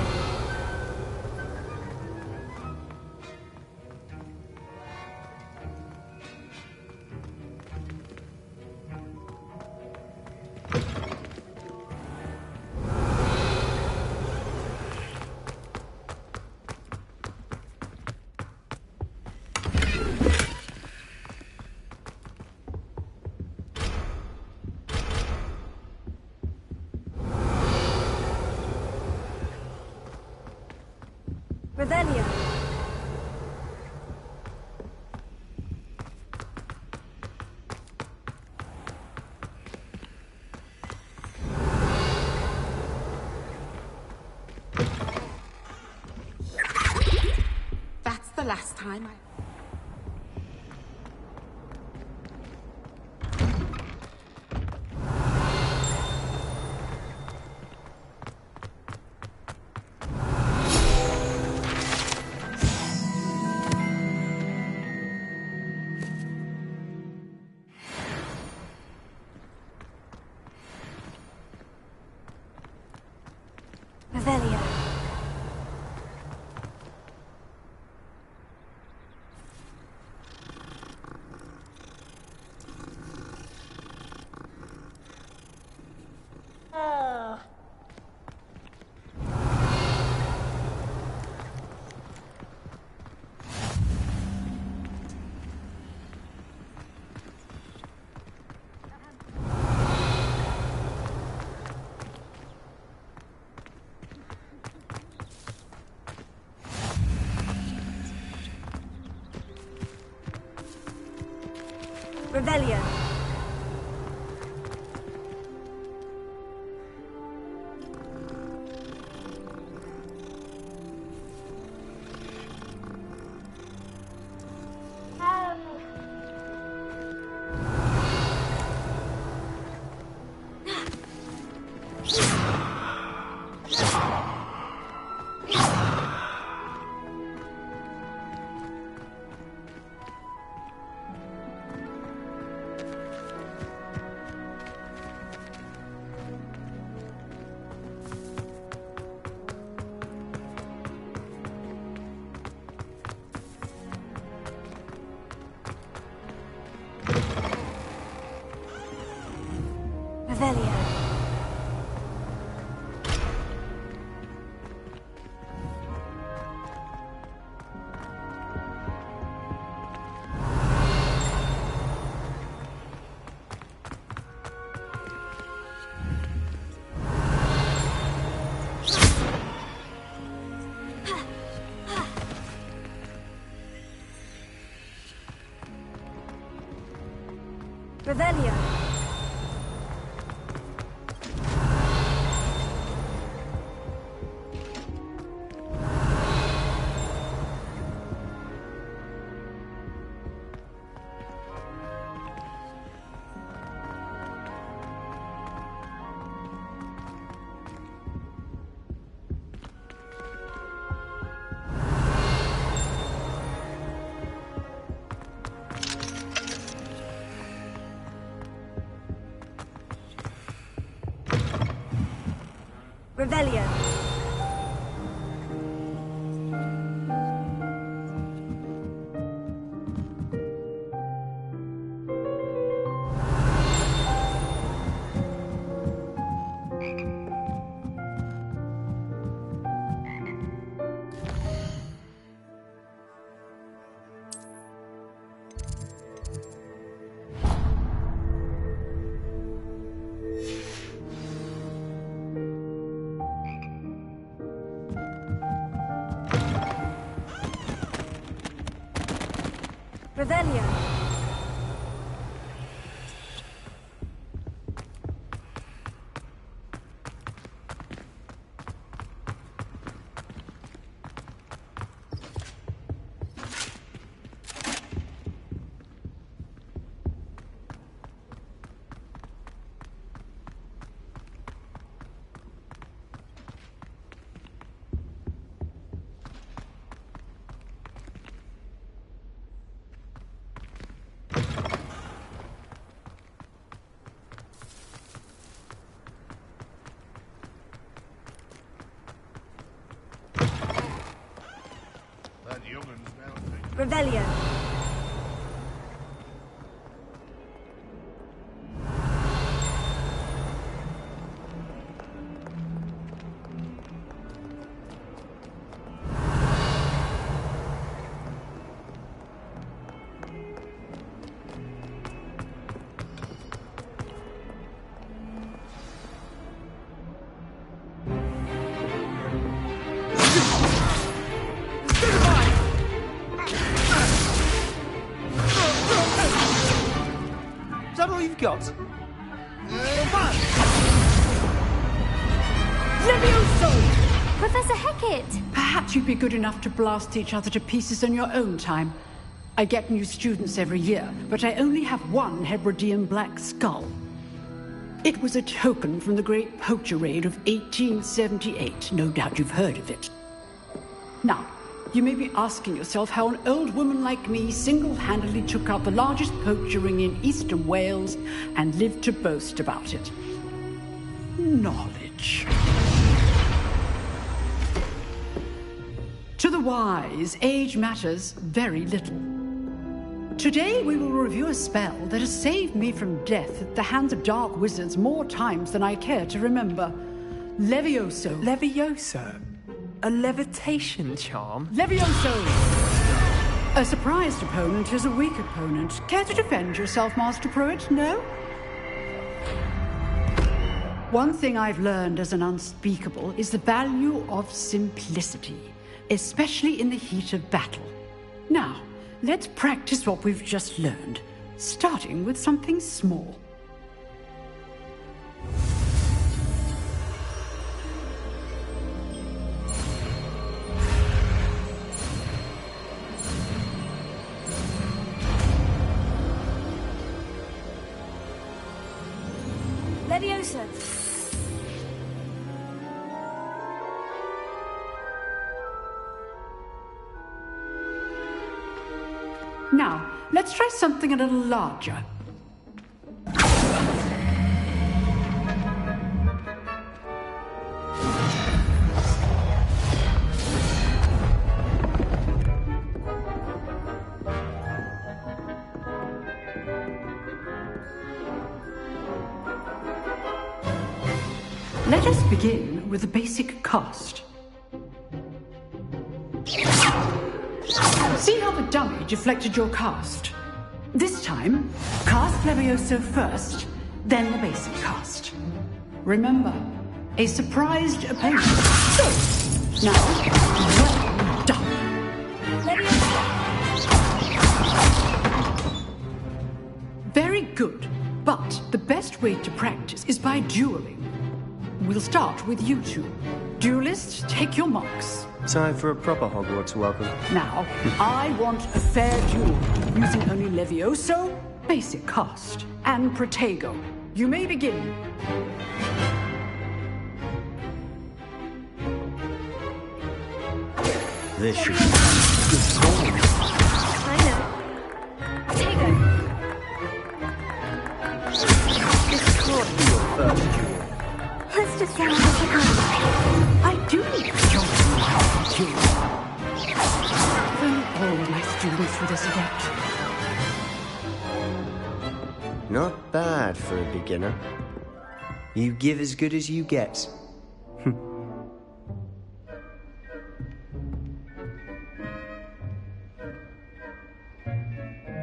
Revelio. That's the last time I... Revelio. Revelio. Revelio. Revelio. Revelio. Revelio. Revelio. Is that all you've got? Levioso! Professor Hecat! Perhaps you'd be good enough to blast each other to pieces in your own time. I get new students every year, but I only have one Hebridean black skull. It was a token from the Great Poacher Raid of 1878. No doubt you've heard of it. Now, you may be asking yourself how an old woman like me single-handedly took out the largest poacher ring in eastern Wales and lived to boast about it. Knowledge. To the wise, age matters very little. Today we will review a spell that has saved me from death at the hands of dark wizards more times than I care to remember. Levioso. Levioso? A levitation charm? Levioso! A surprised opponent is a weak opponent. Care to defend yourself, Master Pruitt? No? One thing I've learned as an unspeakable is the value of simplicity, especially in the heat of battle. Now, let's practice what we've just learned, starting with something small. Leviosa. Now, let's try something a little larger. Let us begin with the basic cast. See how the dummy deflected your cast? This time, cast Levioso first, then the basic cast. Remember, a surprised opponent. So, now, well done. Very good, but the best way to practice is by dueling. We'll start with you two. Duelists, take your marks. Time for a proper Hogwarts welcome. Now, I want a fair duel, using only Levioso, basic cast, and Protego. You may begin. This should be good going. I know. Protego. Your first duel. Let's just say I do need to join you. All my students for this adept. Not bad for a beginner. You give as good as you get.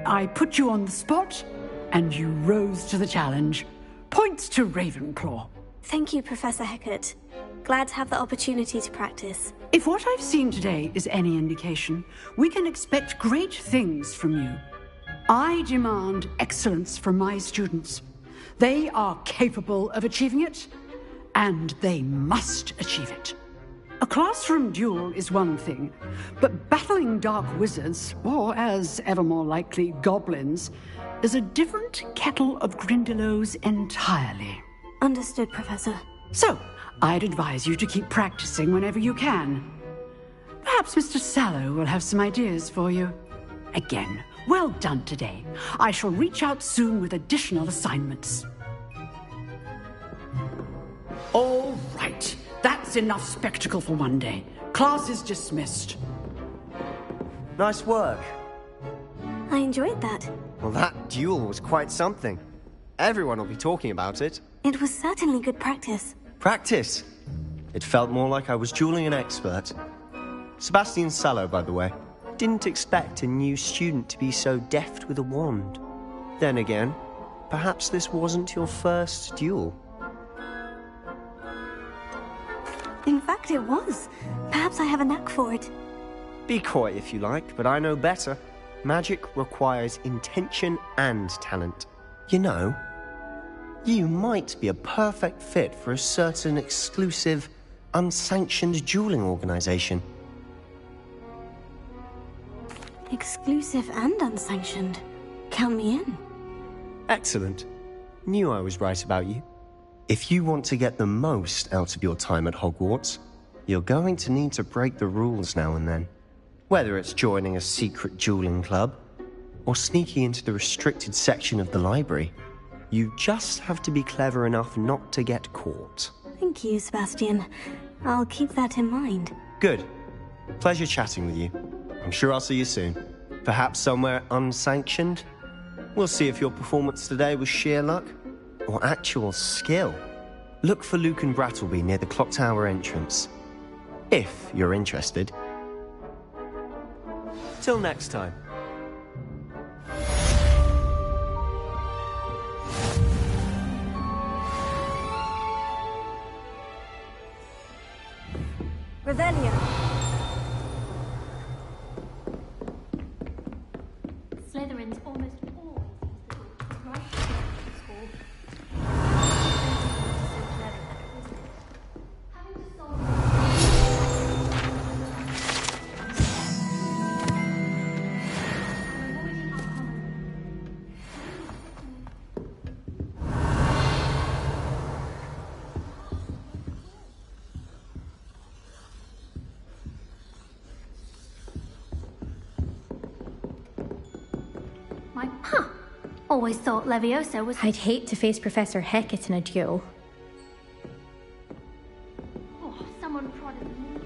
I put you on the spot, and you rose to the challenge. Points to Ravenclaw. Thank you, Professor Hecat. Glad to have the opportunity to practice. If what I've seen today is any indication, we can expect great things from you. I demand excellence from my students. They are capable of achieving it, and they must achieve it. A classroom duel is one thing, but battling dark wizards, or as ever more likely, goblins, is a different kettle of Grindylows entirely. Understood, Professor. So, I'd advise you to keep practicing whenever you can. Perhaps Mr. Sallow will have some ideas for you. Again, well done today. I shall reach out soon with additional assignments. All right. That's enough spectacle for one day. Class is dismissed. Nice work. I enjoyed that. Well, that duel was quite something. Everyone will be talking about it. It was certainly good practice. Practice? It felt more like I was dueling an expert. Sebastian Sallow, by the way. Didn't expect a new student to be so deft with a wand. Then again, perhaps this wasn't your first duel. In fact, it was. Perhaps I have a knack for it. Be coy if you like, but I know better. Magic requires intention and talent. You know, you might be a perfect fit for a certain exclusive, unsanctioned dueling organization. Exclusive and unsanctioned. Count me in. Excellent. Knew I was right about you. If you want to get the most out of your time at Hogwarts, you're going to need to break the rules now and then. Whether it's joining a secret dueling club, or sneaking into the restricted section of the library, you just have to be clever enough not to get caught. Thank you, Sebastian. I'll keep that in mind. Good. Pleasure chatting with you. I'm sure I'll see you soon. Perhaps somewhere unsanctioned? We'll see if your performance today was sheer luck or actual skill. Look for Luke and Brattleby near the clock tower entrance. If you're interested. Till next time. Revelio. Slytherin's almost always use the door right to the school. So clever, isn't it? Having to solve Always thought Levioso was... I'd hate to face Professor Hecat in a duel. Oh, someone prodded me.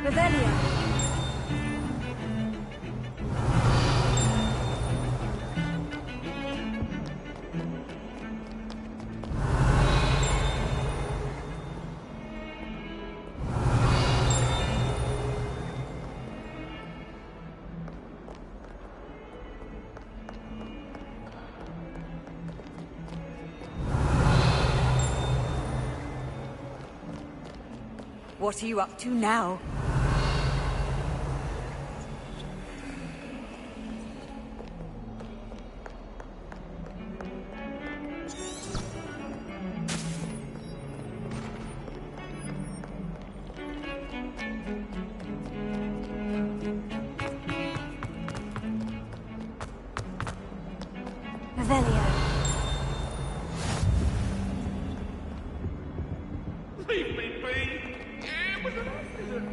Revelio. What are you up to now? Revelio. Leave me be! It was an accident!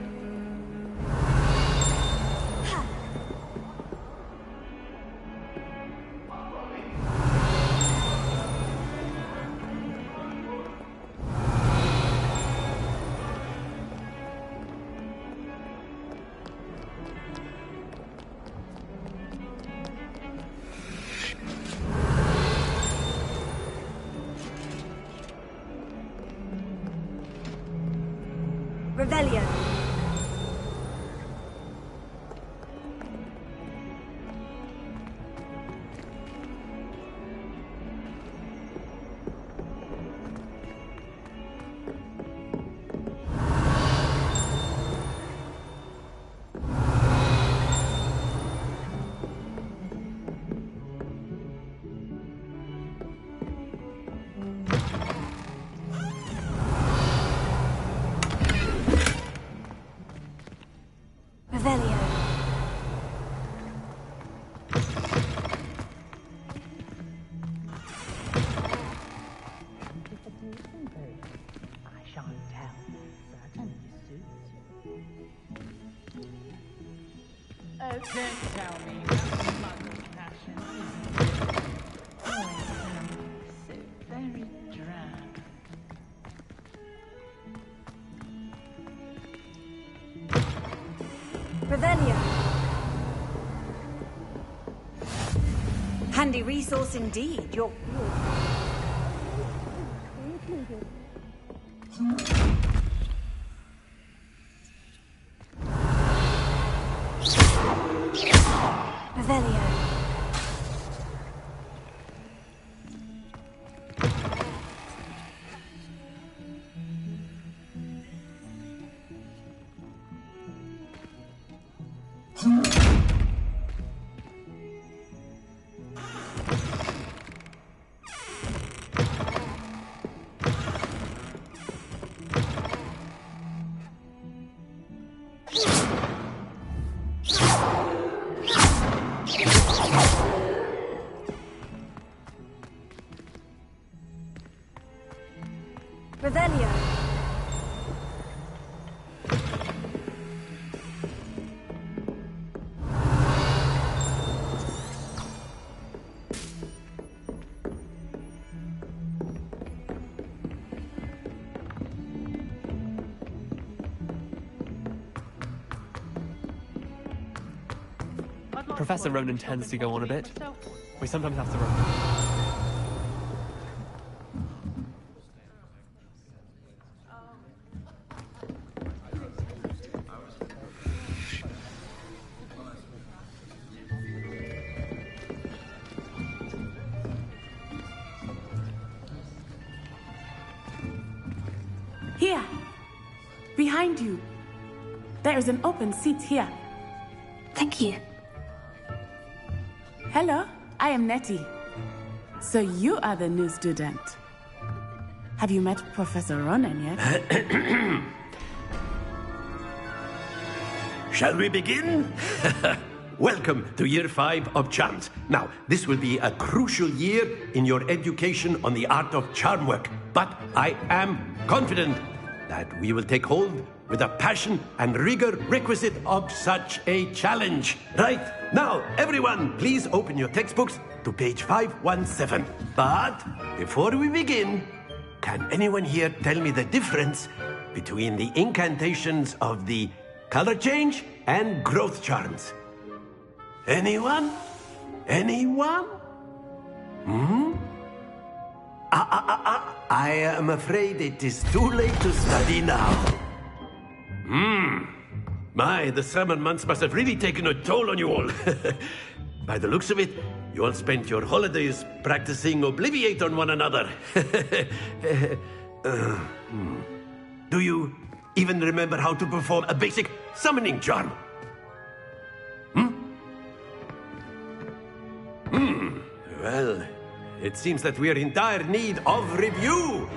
Revelio. Revelio. I shan't tell. Certainly suits you. Oh, don't tell me that mother's passion isn't always so very drab. Revelio. Handy resource indeed. You're... Revelio. Revelio. Professor Ronan tends to go on a bit. We sometimes have to run. Here! Behind you! There is an open seat here. Thank you. Hello, I am Nettie. So you are the new student. Have you met Professor Ronan yet? Shall we begin? Welcome to Year 5 of Charms. Now, this will be a crucial year in your education on the art of charm work, but I am confident that we will take hold with the passion and rigor requisite of such a challenge. Right, now, everyone, please open your textbooks to page 517. But before we begin, can anyone here tell me the difference between the incantations of the color change, and growth charms. Anyone? Anyone? I am afraid it is too late to study now. My, the summer months must have really taken a toll on you all. By the looks of it, you all spent your holidays practicing Obliviate on one another. Do you even remember how to perform a basic summoning charm? Well, it seems that we are in dire need of review.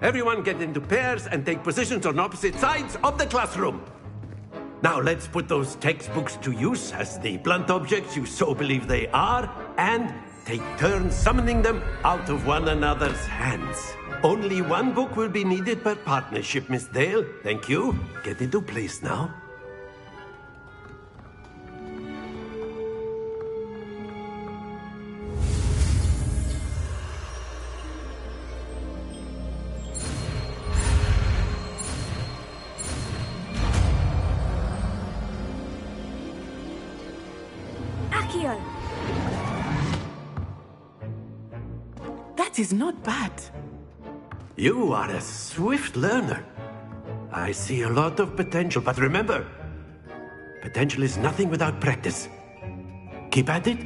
Everyone get into pairs and take positions on opposite sides of the classroom. Now let's put those textbooks to use as the blunt objects you so believe they are, and take turns summoning them out of one another's hands. Only one book will be needed per partnership, Miss Dale. Thank you. Get into place now. Accio! That is not bad. You are a swift learner. I see a lot of potential, but remember, potential is nothing without practice. Keep at it.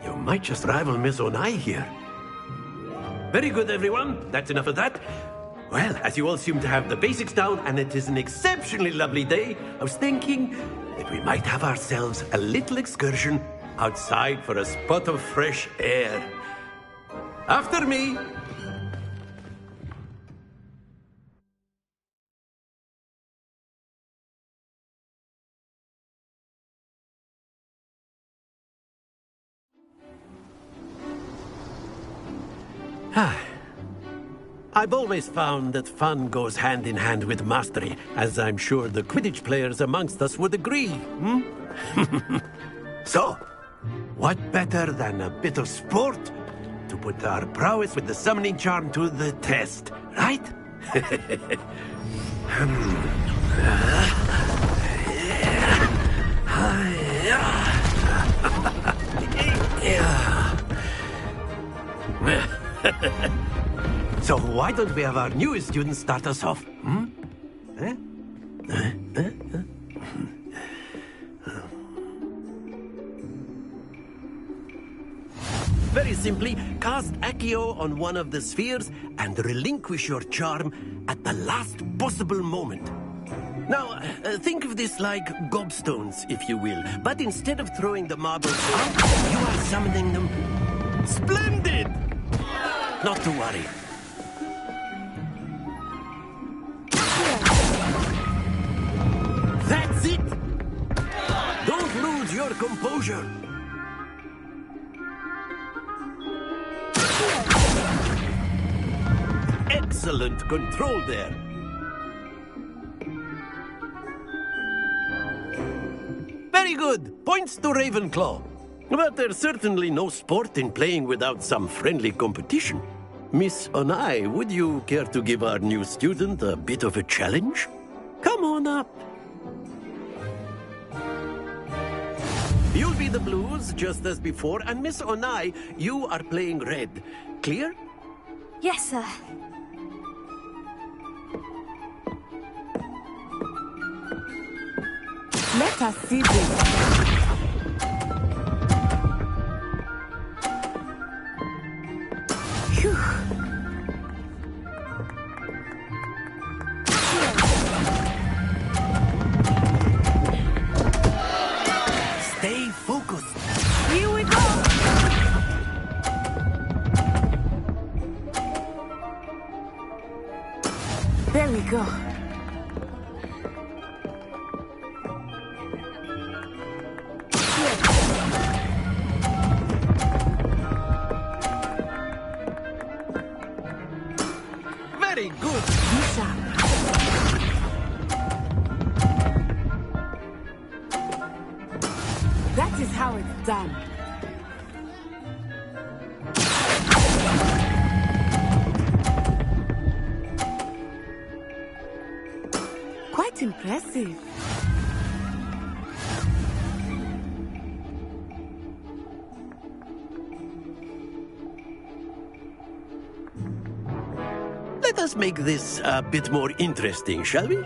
You might just rival Miss Onai here. Very good, everyone. That's enough of that. Well, as you all seem to have the basics down, and it is an exceptionally lovely day, I was thinking that we might have ourselves a little excursion outside for a spot of fresh air. After me. I've always found that fun goes hand in hand with mastery, as I'm sure the Quidditch players amongst us would agree. So, what better than a bit of sport to put our prowess with the summoning charm to the test, right? So why don't we have our newest student start us off? Very simply, cast Accio on one of the spheres and relinquish your charm at the last possible moment. Now, think of this like gobstones, if you will. But instead of throwing the marbles out, you are summoning them. Splendid! Not to worry. That's it! Don't lose your composure. Excellent control there. Very good. Points to Ravenclaw. But there's certainly no sport in playing without some friendly competition. Miss Onai, would you care to give our new student a bit of a challenge? Come on up. You'll be the blues, just as before, and Miss Onai, you are playing red. Clear? Yes, sir. Let us see this. Stay focused. Here we go! There we go. Very good. That is how it's done. Quite impressive. us make this a bit more interesting, shall we?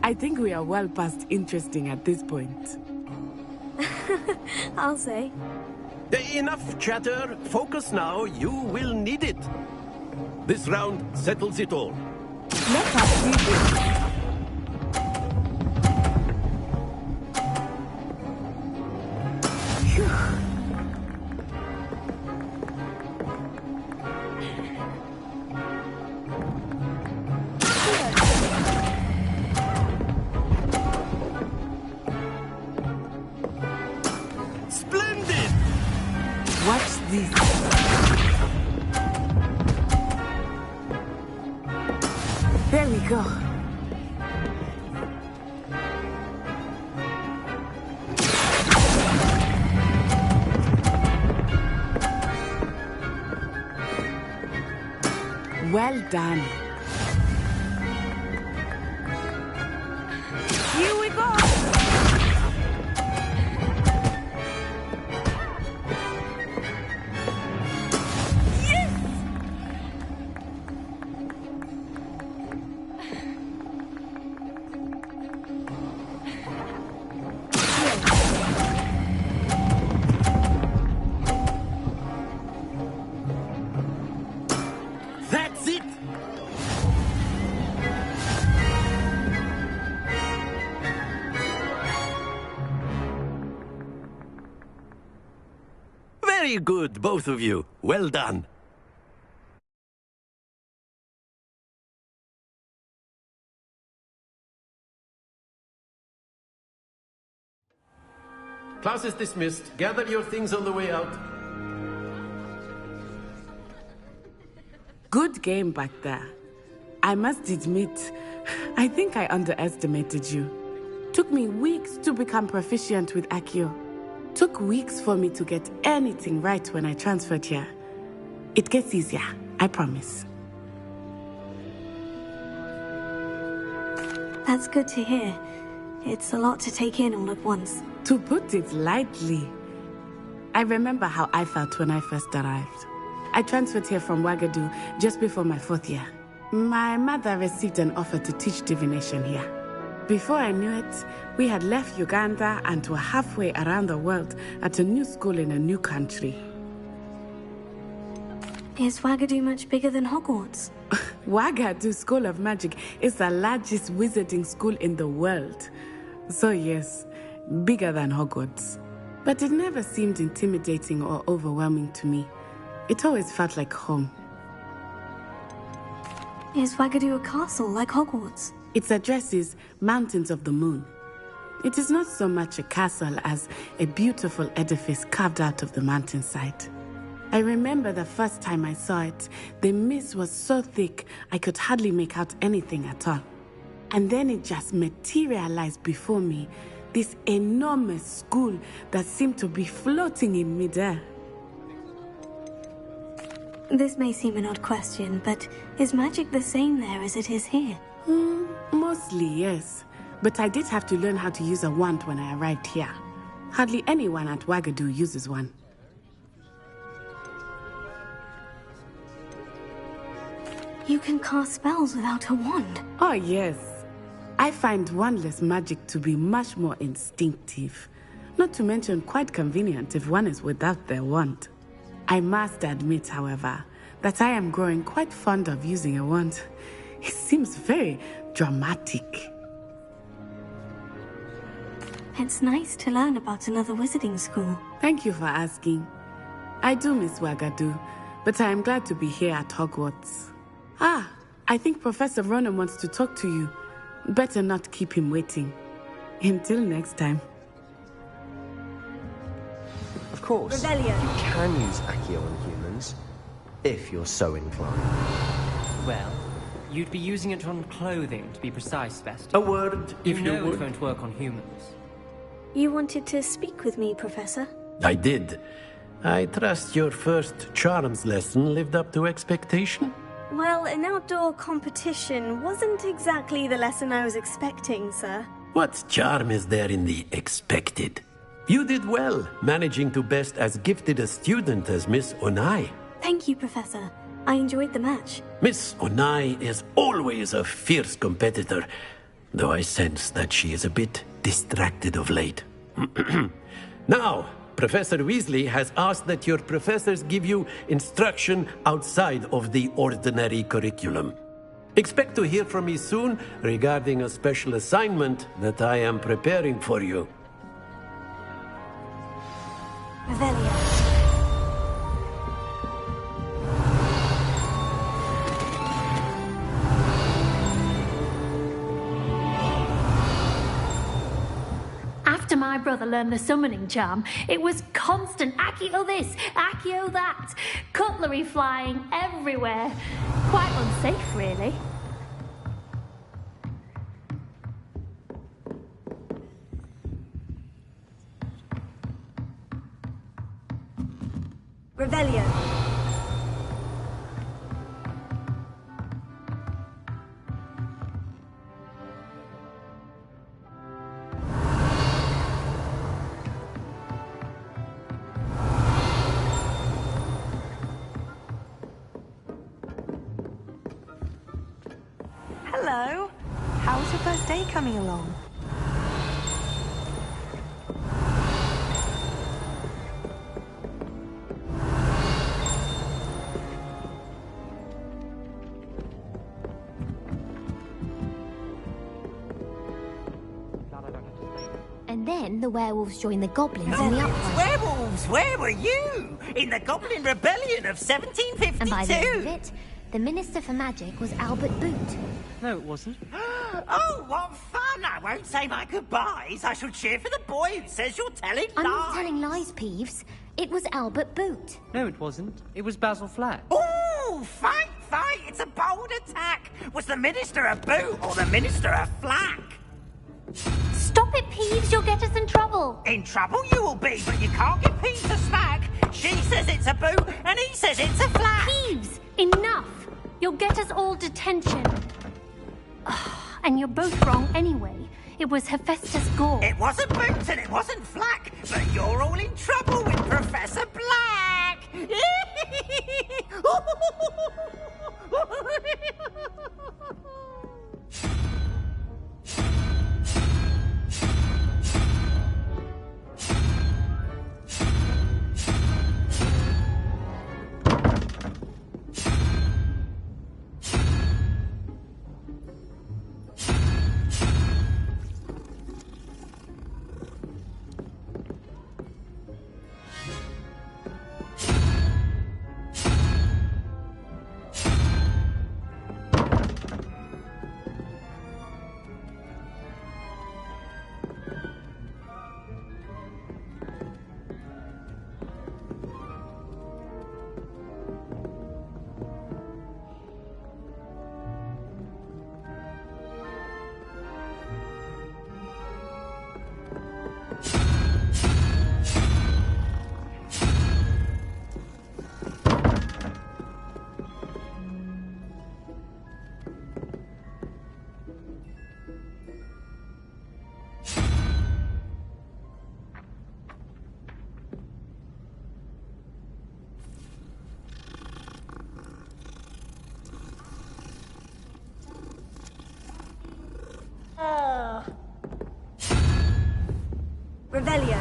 I think we are well past interesting at this point. I'll say. Enough chatter. Focus now. You will need it. This round settles it all. Let us see this. Splendid! Watch this. There we go. Well done. Here we go. That's it! Very good, both of you. Well done. Class is dismissed. Gather your things on the way out. Good game back there. I must admit, I think I underestimated you. Took me weeks to become proficient with Accio. Took weeks for me to get anything right when I transferred here. It gets easier, I promise. That's good to hear. It's a lot to take in all at once. To put it lightly, I remember how I felt when I first arrived. I transferred here from Ouagadougou just before my 4th year. My mother received an offer to teach divination here. Before I knew it, we had left Uganda and were halfway around the world at a new school in a new country. Is Ouagadougou much bigger than Hogwarts? Ouagadougou School of Magic is the largest wizarding school in the world. So yes, bigger than Hogwarts. But it never seemed intimidating or overwhelming to me. It always felt like home. Is Ouagadougou a castle like Hogwarts? Its address is Mountains of the Moon. It is not so much a castle as a beautiful edifice carved out of the mountainside. I remember the first time I saw it, the mist was so thick I could hardly make out anything at all. And then it just materialized before me, this enormous school that seemed to be floating in midair. This may seem an odd question, but is magic the same there as it is here? Mostly, yes. But I did have to learn how to use a wand when I arrived here. Hardly anyone at Ouagadougou uses one. You can cast spells without a wand? Oh, yes. I find wandless magic to be much more instinctive. Not to mention quite convenient if one is without their wand. I must admit, however, that I am growing quite fond of using a wand. It seems very dramatic. It's nice to learn about another wizarding school. Thank you for asking. I do miss Ouagadougou, but I am glad to be here at Hogwarts. I think Professor Ronan wants to talk to you. Better not keep him waiting. Until next time. Of course, Rebellion. you can use Accio on humans, if you're so inclined. Well, you'd be using it on clothing, to be precise, Best. A word, if you know would. it won't work on humans. You wanted to speak with me, Professor? I did. I trust your first charms lesson lived up to expectation? Well, an outdoor competition wasn't exactly the lesson I was expecting, sir. What charm is there in the expected? You did well, managing to best as gifted a student as Miss Onai. Thank you, Professor. I enjoyed the match. Miss Onai is always a fierce competitor, though I sense that she is a bit distracted of late. Now, Professor Weasley has asked that your professors give you instruction outside of the ordinary curriculum. Expect to hear from me soon regarding a special assignment that I am preparing for you. Revelio. After my brother learned the summoning charm, it was constant Accio this, Accio that, cutlery flying everywhere. Quite unsafe, really. Revelio. Hello. How's your first day coming along? And then the werewolves joined the goblins in the uprising. Werewolves, where were you? In the Goblin Rebellion of 1752? And by the end of it, the Minister for Magic was Albert Boot. No, it wasn't. Oh, what fun! I won't say my goodbyes. I shall cheer for the boy who says you're telling I'm lies. not telling lies, Peeves. It was Albert Boot. No, it wasn't. It was Basil Flack. Ooh, fight, fight! It's a bold attack. Was the Minister a boot or the Minister a flack? Stop it, Peeves. You'll get us in trouble. In trouble you will be, but you can't get Peeves to smack. She says it's a boot, and he says it's a flack. Peeves, enough. You'll get us all detention. And you're both wrong anyway. It was Hephaestus Gore. It wasn't Boots and it wasn't Flack, but you're all in trouble with Professor Black. Revelio.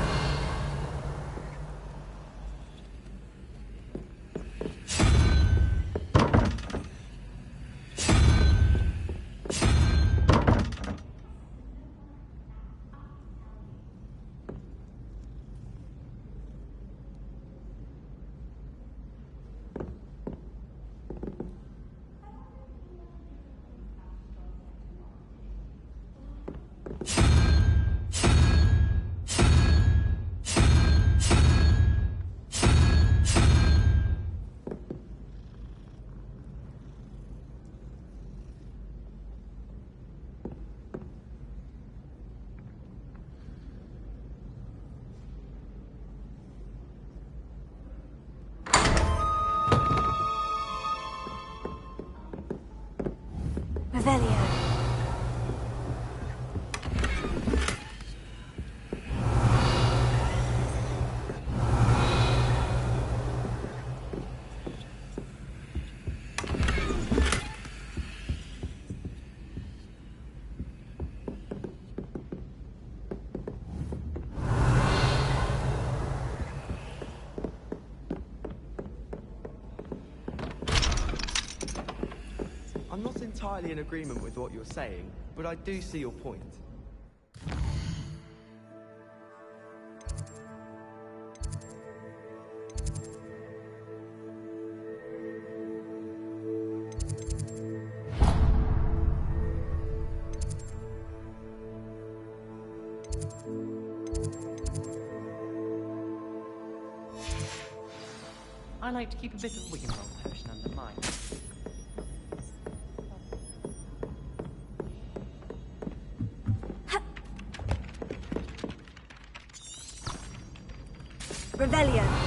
entirely in agreement with what you're saying, but I do see your point. I like to keep a bit of wiggle roll potion under mine. Revelio.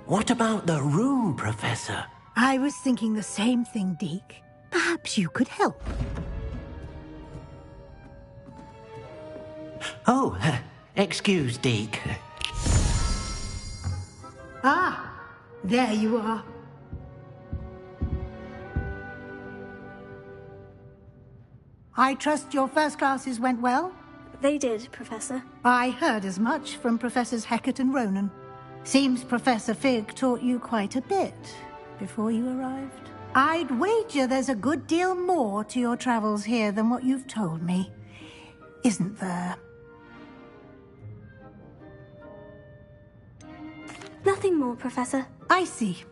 What about the room, Professor? I was thinking the same thing, Deke. Perhaps you could help. Oh, excuse, Deke. Ah, there you are. I trust your first classes went well? They did, Professor. I heard as much from Professors Hecat and Ronan. Seems Professor Fig taught you quite a bit before you arrived. I'd wager there's a good deal more to your travels here than what you've told me, isn't there? Nothing more, Professor. I see.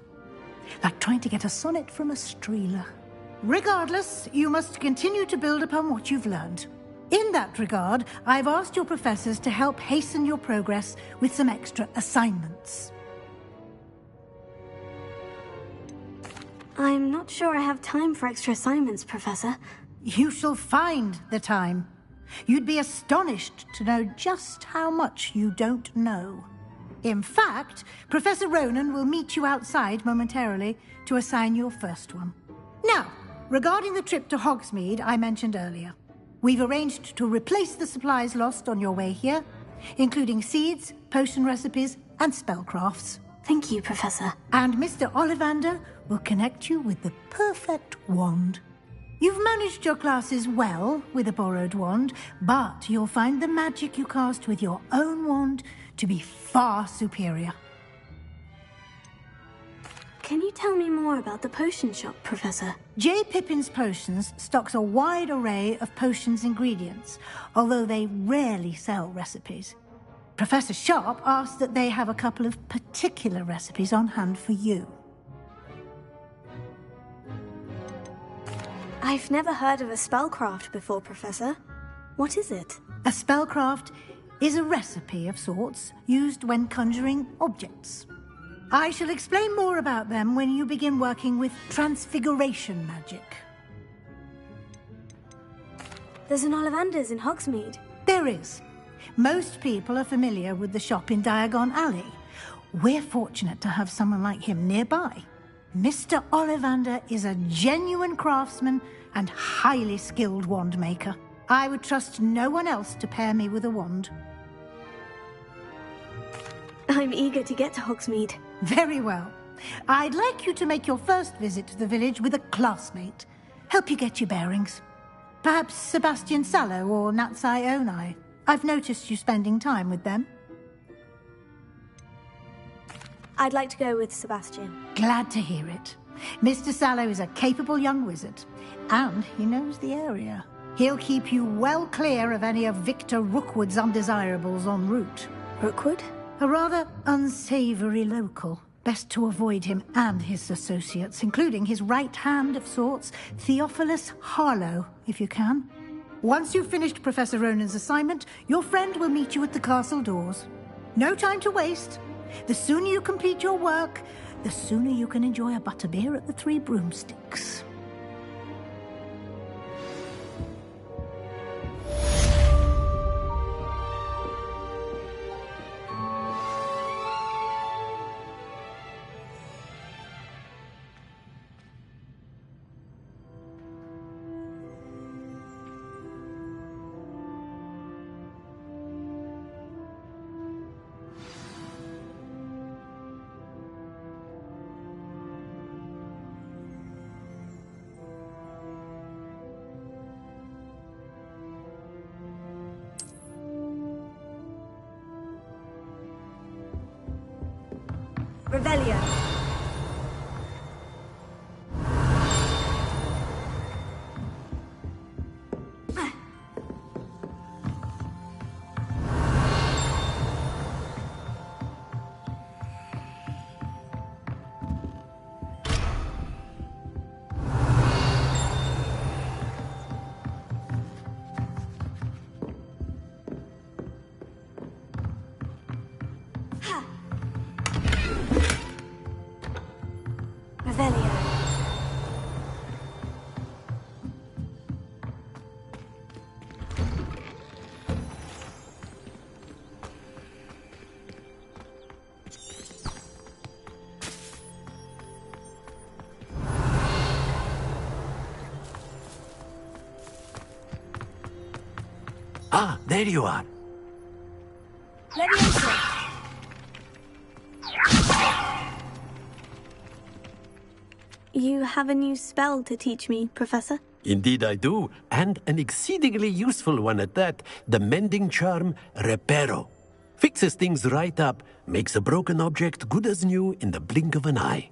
Like trying to get a sonnet from a streeler. Regardless, you must continue to build upon what you've learned. In that regard, I've asked your professors to help hasten your progress with some extra assignments. I'm not sure I have time for extra assignments, Professor. You shall find the time. You'd be astonished to know just how much you don't know. In fact, Professor Ronan will meet you outside momentarily to assign your first one. Now, regarding the trip to Hogsmeade I mentioned earlier, we've arranged to replace the supplies lost on your way here, including seeds, potion recipes, and spellcrafts. Thank you, Professor. And Mr. Ollivander will connect you with the perfect wand. You've managed your classes well with a borrowed wand, but you'll find the magic you cast with your own wand to be far superior. Can you tell me more about the potion shop, Professor? J. Pippin's Potions stocks a wide array of potions ingredients, although they rarely sell recipes. Professor Sharp asked that they have a couple of particular recipes on hand for you. I've never heard of a spellcraft before, Professor. What is it? A spellcraft is a recipe of sorts used when conjuring objects. I shall explain more about them when you begin working with transfiguration magic. There's an Ollivander's in Hogsmeade. There is. Most people are familiar with the shop in Diagon Alley. We're fortunate to have someone like him nearby. Mr. Ollivander is a genuine craftsman and highly skilled wand maker. I would trust no one else to pair me with a wand. I'm eager to get to Hogsmeade. Very well. I'd like you to make your first visit to the village with a classmate. Help you get your bearings. Perhaps Sebastian Sallow or Natsai Onai. I've noticed you spending time with them. I'd like to go with Sebastian. Glad to hear it. Mr. Sallow is a capable young wizard, and he knows the area. He'll keep you well clear of any of Victor Rookwood's undesirables en route. Rookwood? A rather unsavory local. Best to avoid him and his associates, including his right hand of sorts, Theophilus Harlow, if you can. Once you've finished Professor Ronan's assignment, your friend will meet you at the castle doors. No time to waste. The sooner you complete your work, the sooner you can enjoy a butterbeer at the Three Broomsticks. Revelio. Ah, there you are. You have a new spell to teach me, Professor? Indeed I do, and an exceedingly useful one at that. The mending charm, Reparo. Fixes things right up, makes a broken object good as new in the blink of an eye.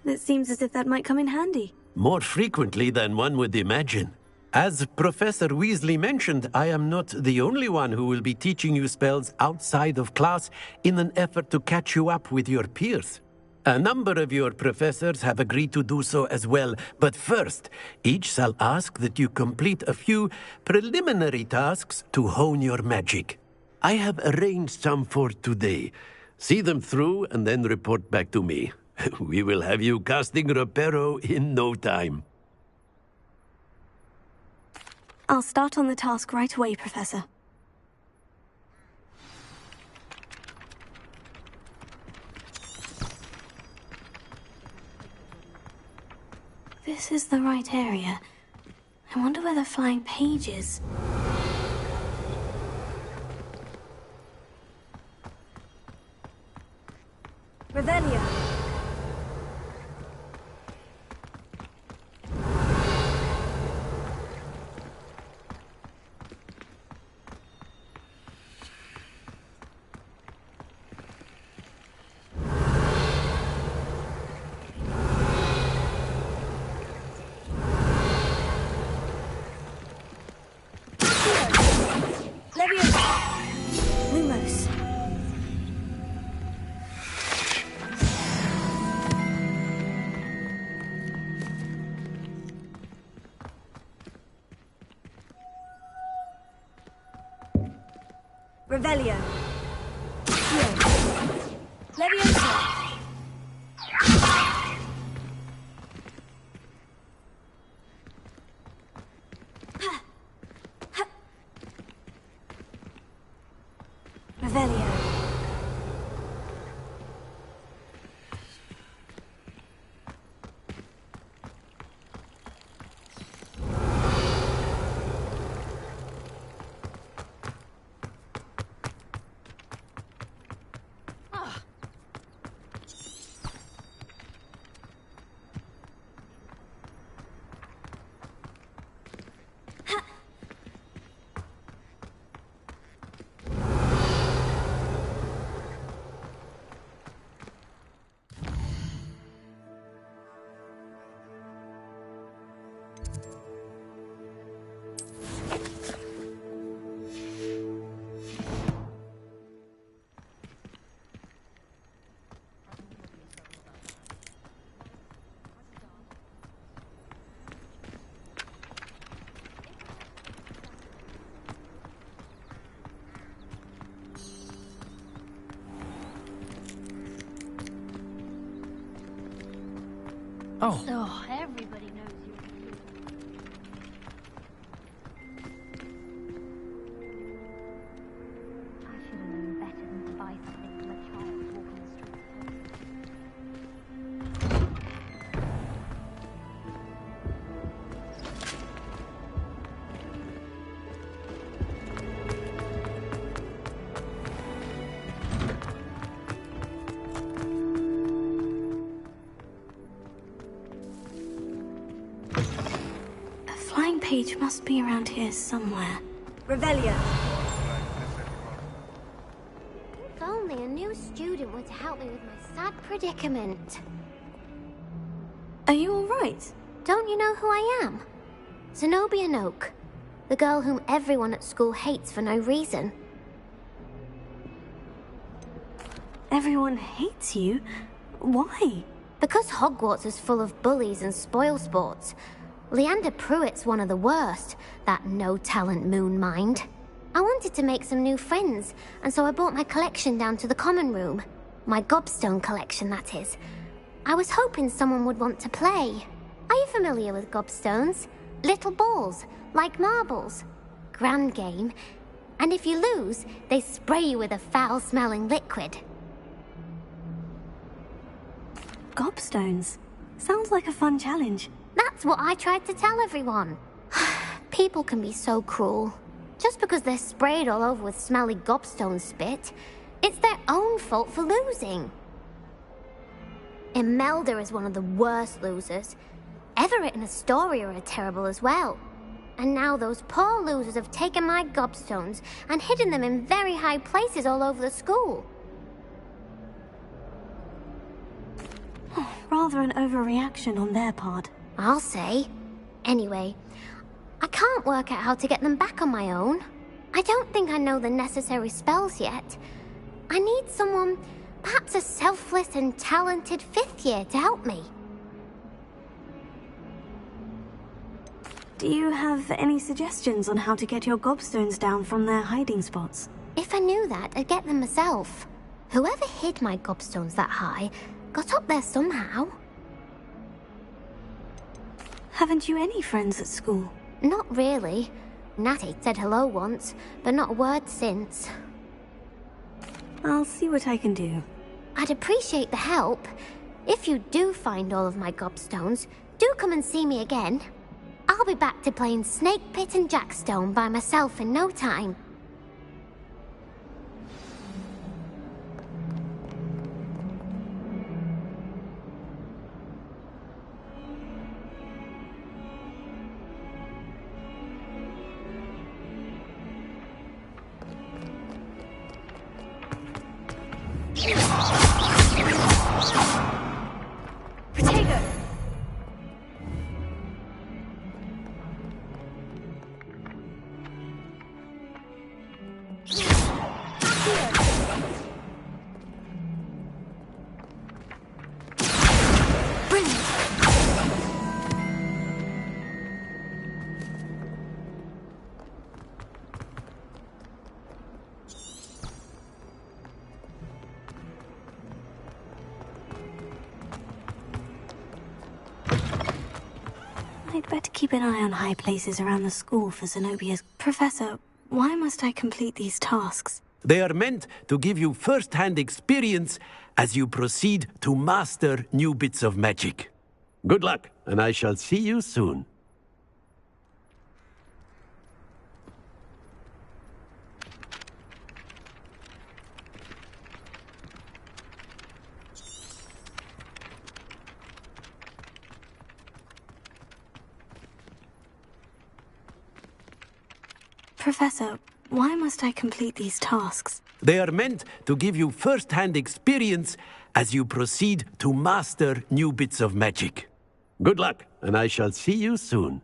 It seems as if that might come in handy. More frequently than one would imagine. As Professor Weasley mentioned, I am not the only one who will be teaching you spells outside of class in an effort to catch you up with your peers. A number of your professors have agreed to do so as well, but first, each shall ask that you complete a few preliminary tasks to hone your magic. I have arranged some for today. See them through and then report back to me. We will have you casting Reparo in no time. I'll start on the task right away, Professor. This is the right area. I wonder where the flying page is. Revelio. Revelio. Leviosa. Revelio. Oh. Oh, everybody knows you. I should have known better than to buy something from a child walking the streets. A flying page must be around here somewhere. Revelio. If only a new student were to help me with my sad predicament. Are you all right? Don't you know who I am? Zenobia Noak, the girl whom everyone at school hates for no reason. Everyone hates you? Why? Because Hogwarts is full of bullies and spoilsports. Leander Pruitt's one of the worst, that no-talent moon mind. I wanted to make some new friends, and so I brought my collection down to the common room. My gobstone collection, that is. I was hoping someone would want to play. Are you familiar with gobstones? Little balls, like marbles. Grand game. And if you lose, they spray you with a foul-smelling liquid. Gobstones? Sounds like a fun challenge. That's what I tried to tell everyone. People can be so cruel. Just because they're sprayed all over with smelly gobstone spit, it's their own fault for losing. Imelda is one of the worst losers. Everett and Astoria are terrible as well. And now those poor losers have taken my gobstones and hidden them in very high places all over the school. Rather an overreaction on their part. I'll say. Anyway, I can't work out how to get them back on my own. I don't think I know the necessary spells yet. I need someone, perhaps a selfless and talented fifth year to help me. Do you have any suggestions on how to get your gobstones down from their hiding spots? If I knew that, I'd get them myself. Whoever hid my gobstones that high got up there somehow. Haven't you any friends at school? Not really. Natty said hello once, but not a word since. I'll see what I can do. I'd appreciate the help. If you do find all of my gobstones, do come and see me again. I'll be back to playing Snake Pit and Jackstone by myself in no time. I'd better keep an eye on high places around the school for Zenobia's... Professor, why must I complete these tasks? They are meant to give you first-hand experience as you proceed to master new bits of magic. Good luck, and I shall see you soon. Professor, why must I complete these tasks? They are meant to give you first-hand experience as you proceed to master new bits of magic. Good luck, and I shall see you soon.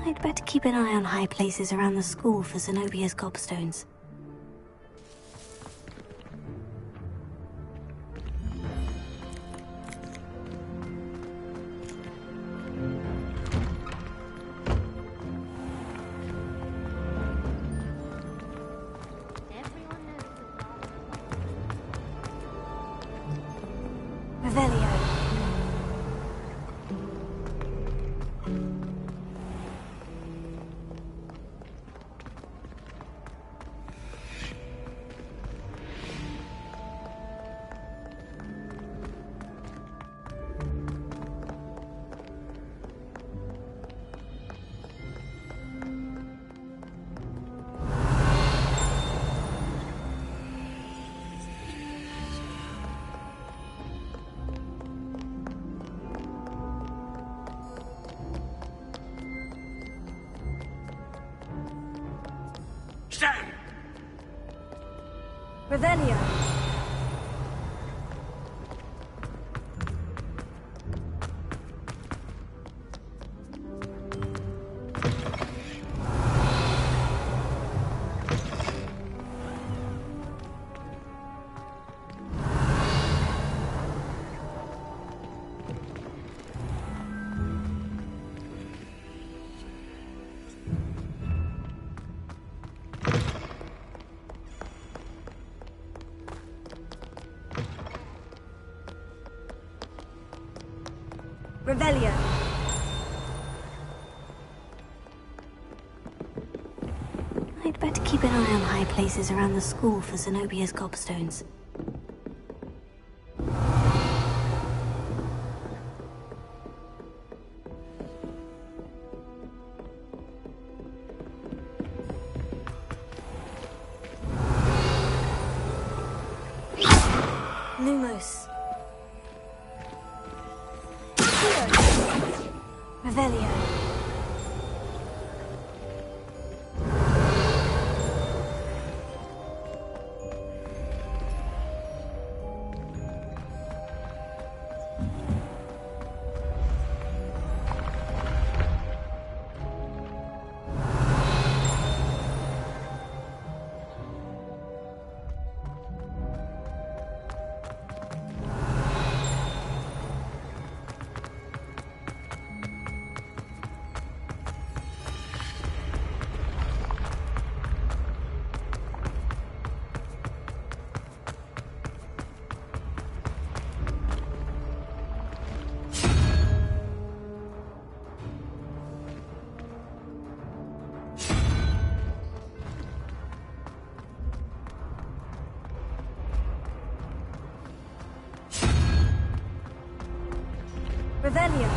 I'd better keep an eye on high places around the school for Zenobia's gobstones. Revelio. Stand! Revelio. Revelio. I'd better keep an eye on high places around the school for Zenobia's gobstones. Lumos. Revelio. Revelio.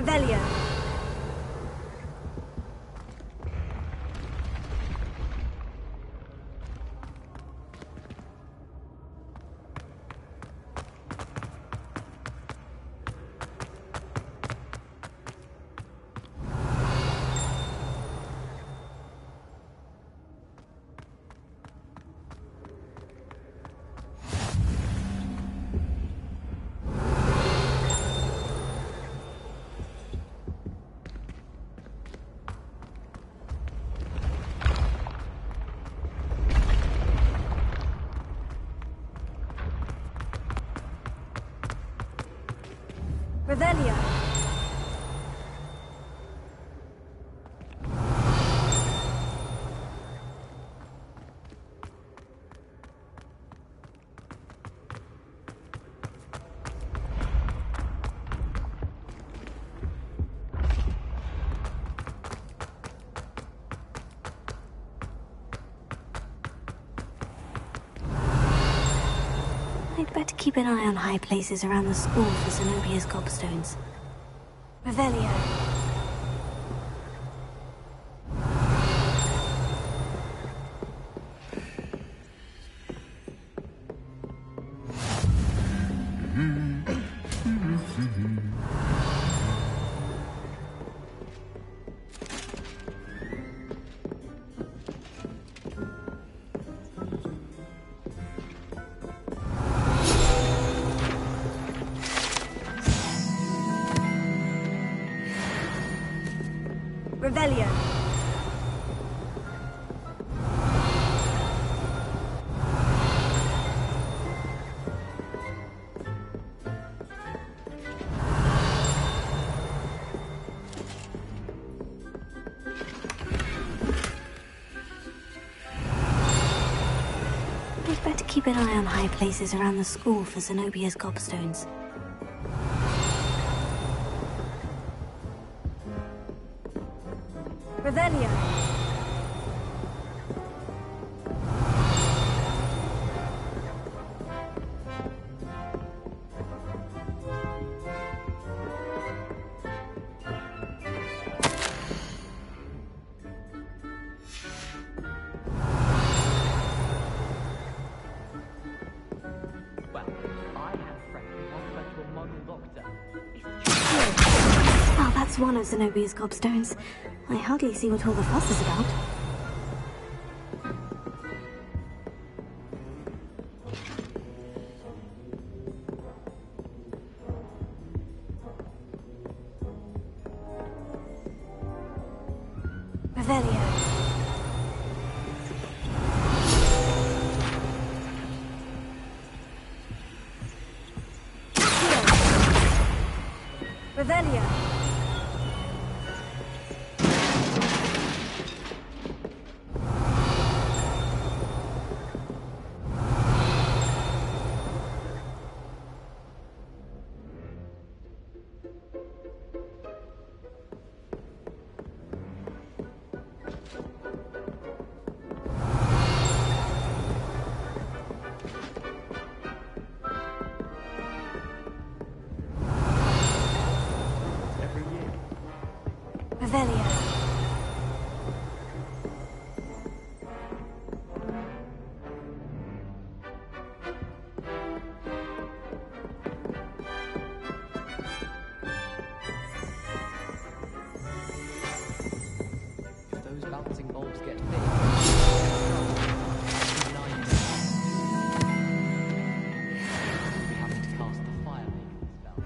Revelio. Revelio. I'd better keep an eye on high places around the school for Zenobia's gobstones. Revelio. Revelio. I'd better keep an eye on high places around the school for Zenobia's gobstones. Revelio. Well, that's one of Zenobia's gobstones. I hardly see what all the fuss is about. Revelio. Revelio. Revelio. If those bouncing bulbs get big, having to cast the fire making spell.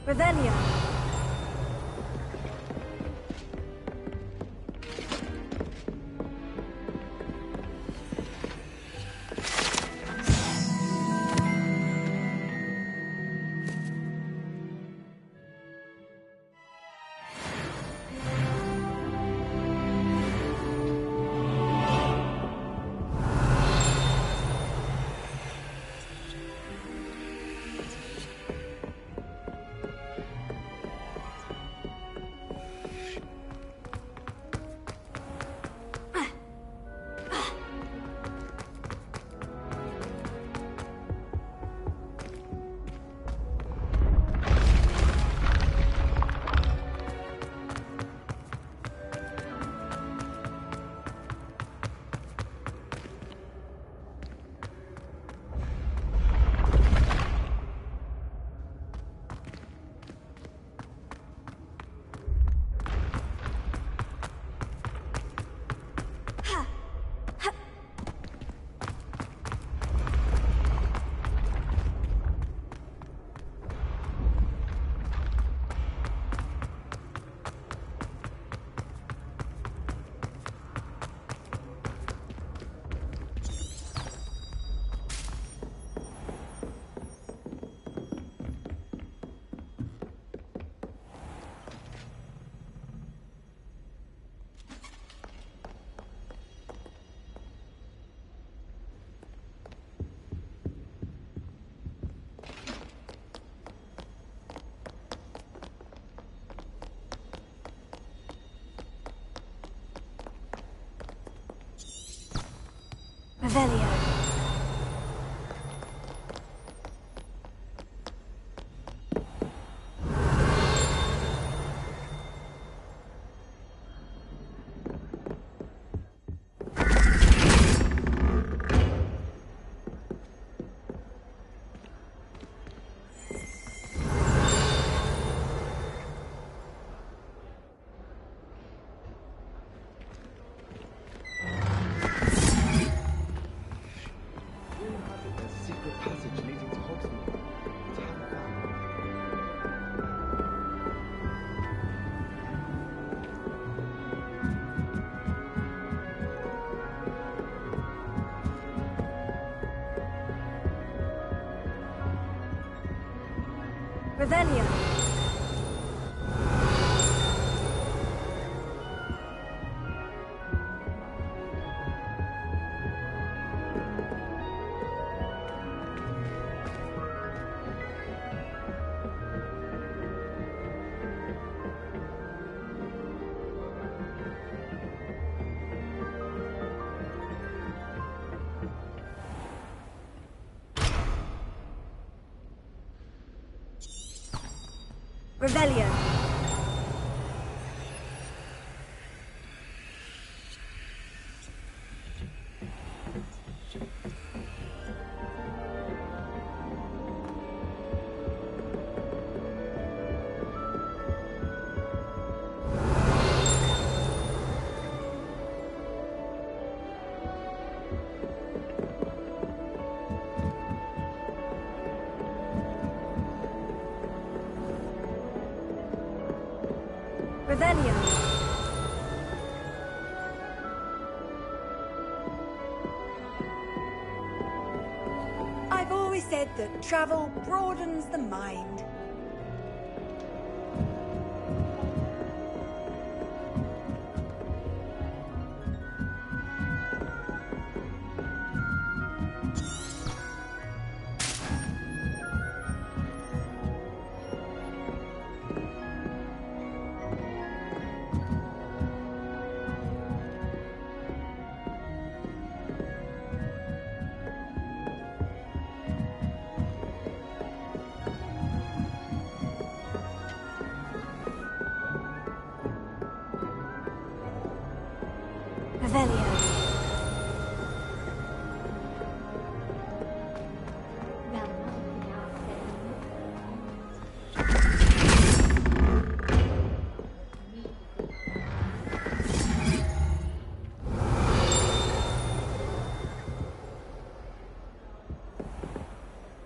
Revelio. Revelio. Revelio. Revelio. Revelio. I've always said that travel broadens the mind. Revelio.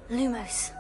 Lumos.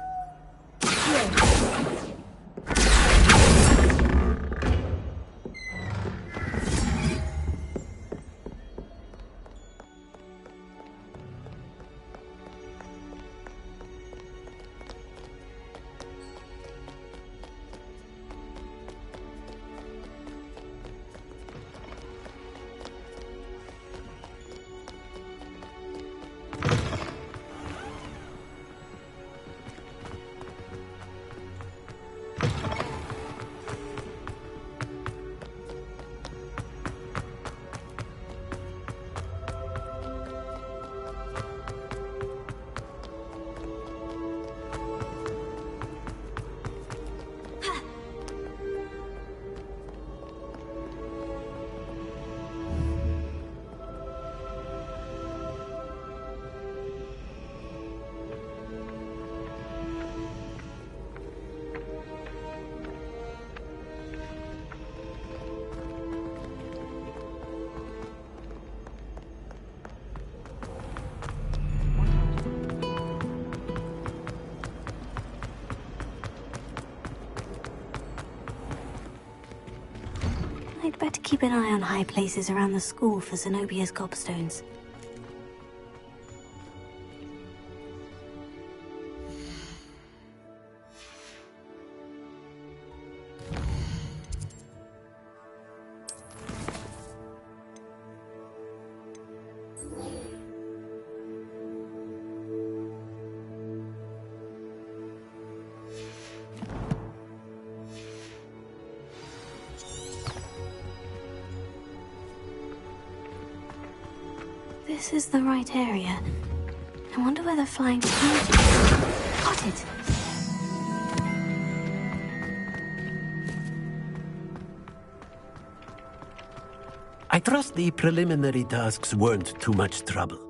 I'd better keep an eye on high places around the school for Zenobia's gobstones. this is the right area. I wonder where the flying fountain... Got it! I trust the preliminary tasks weren't too much trouble.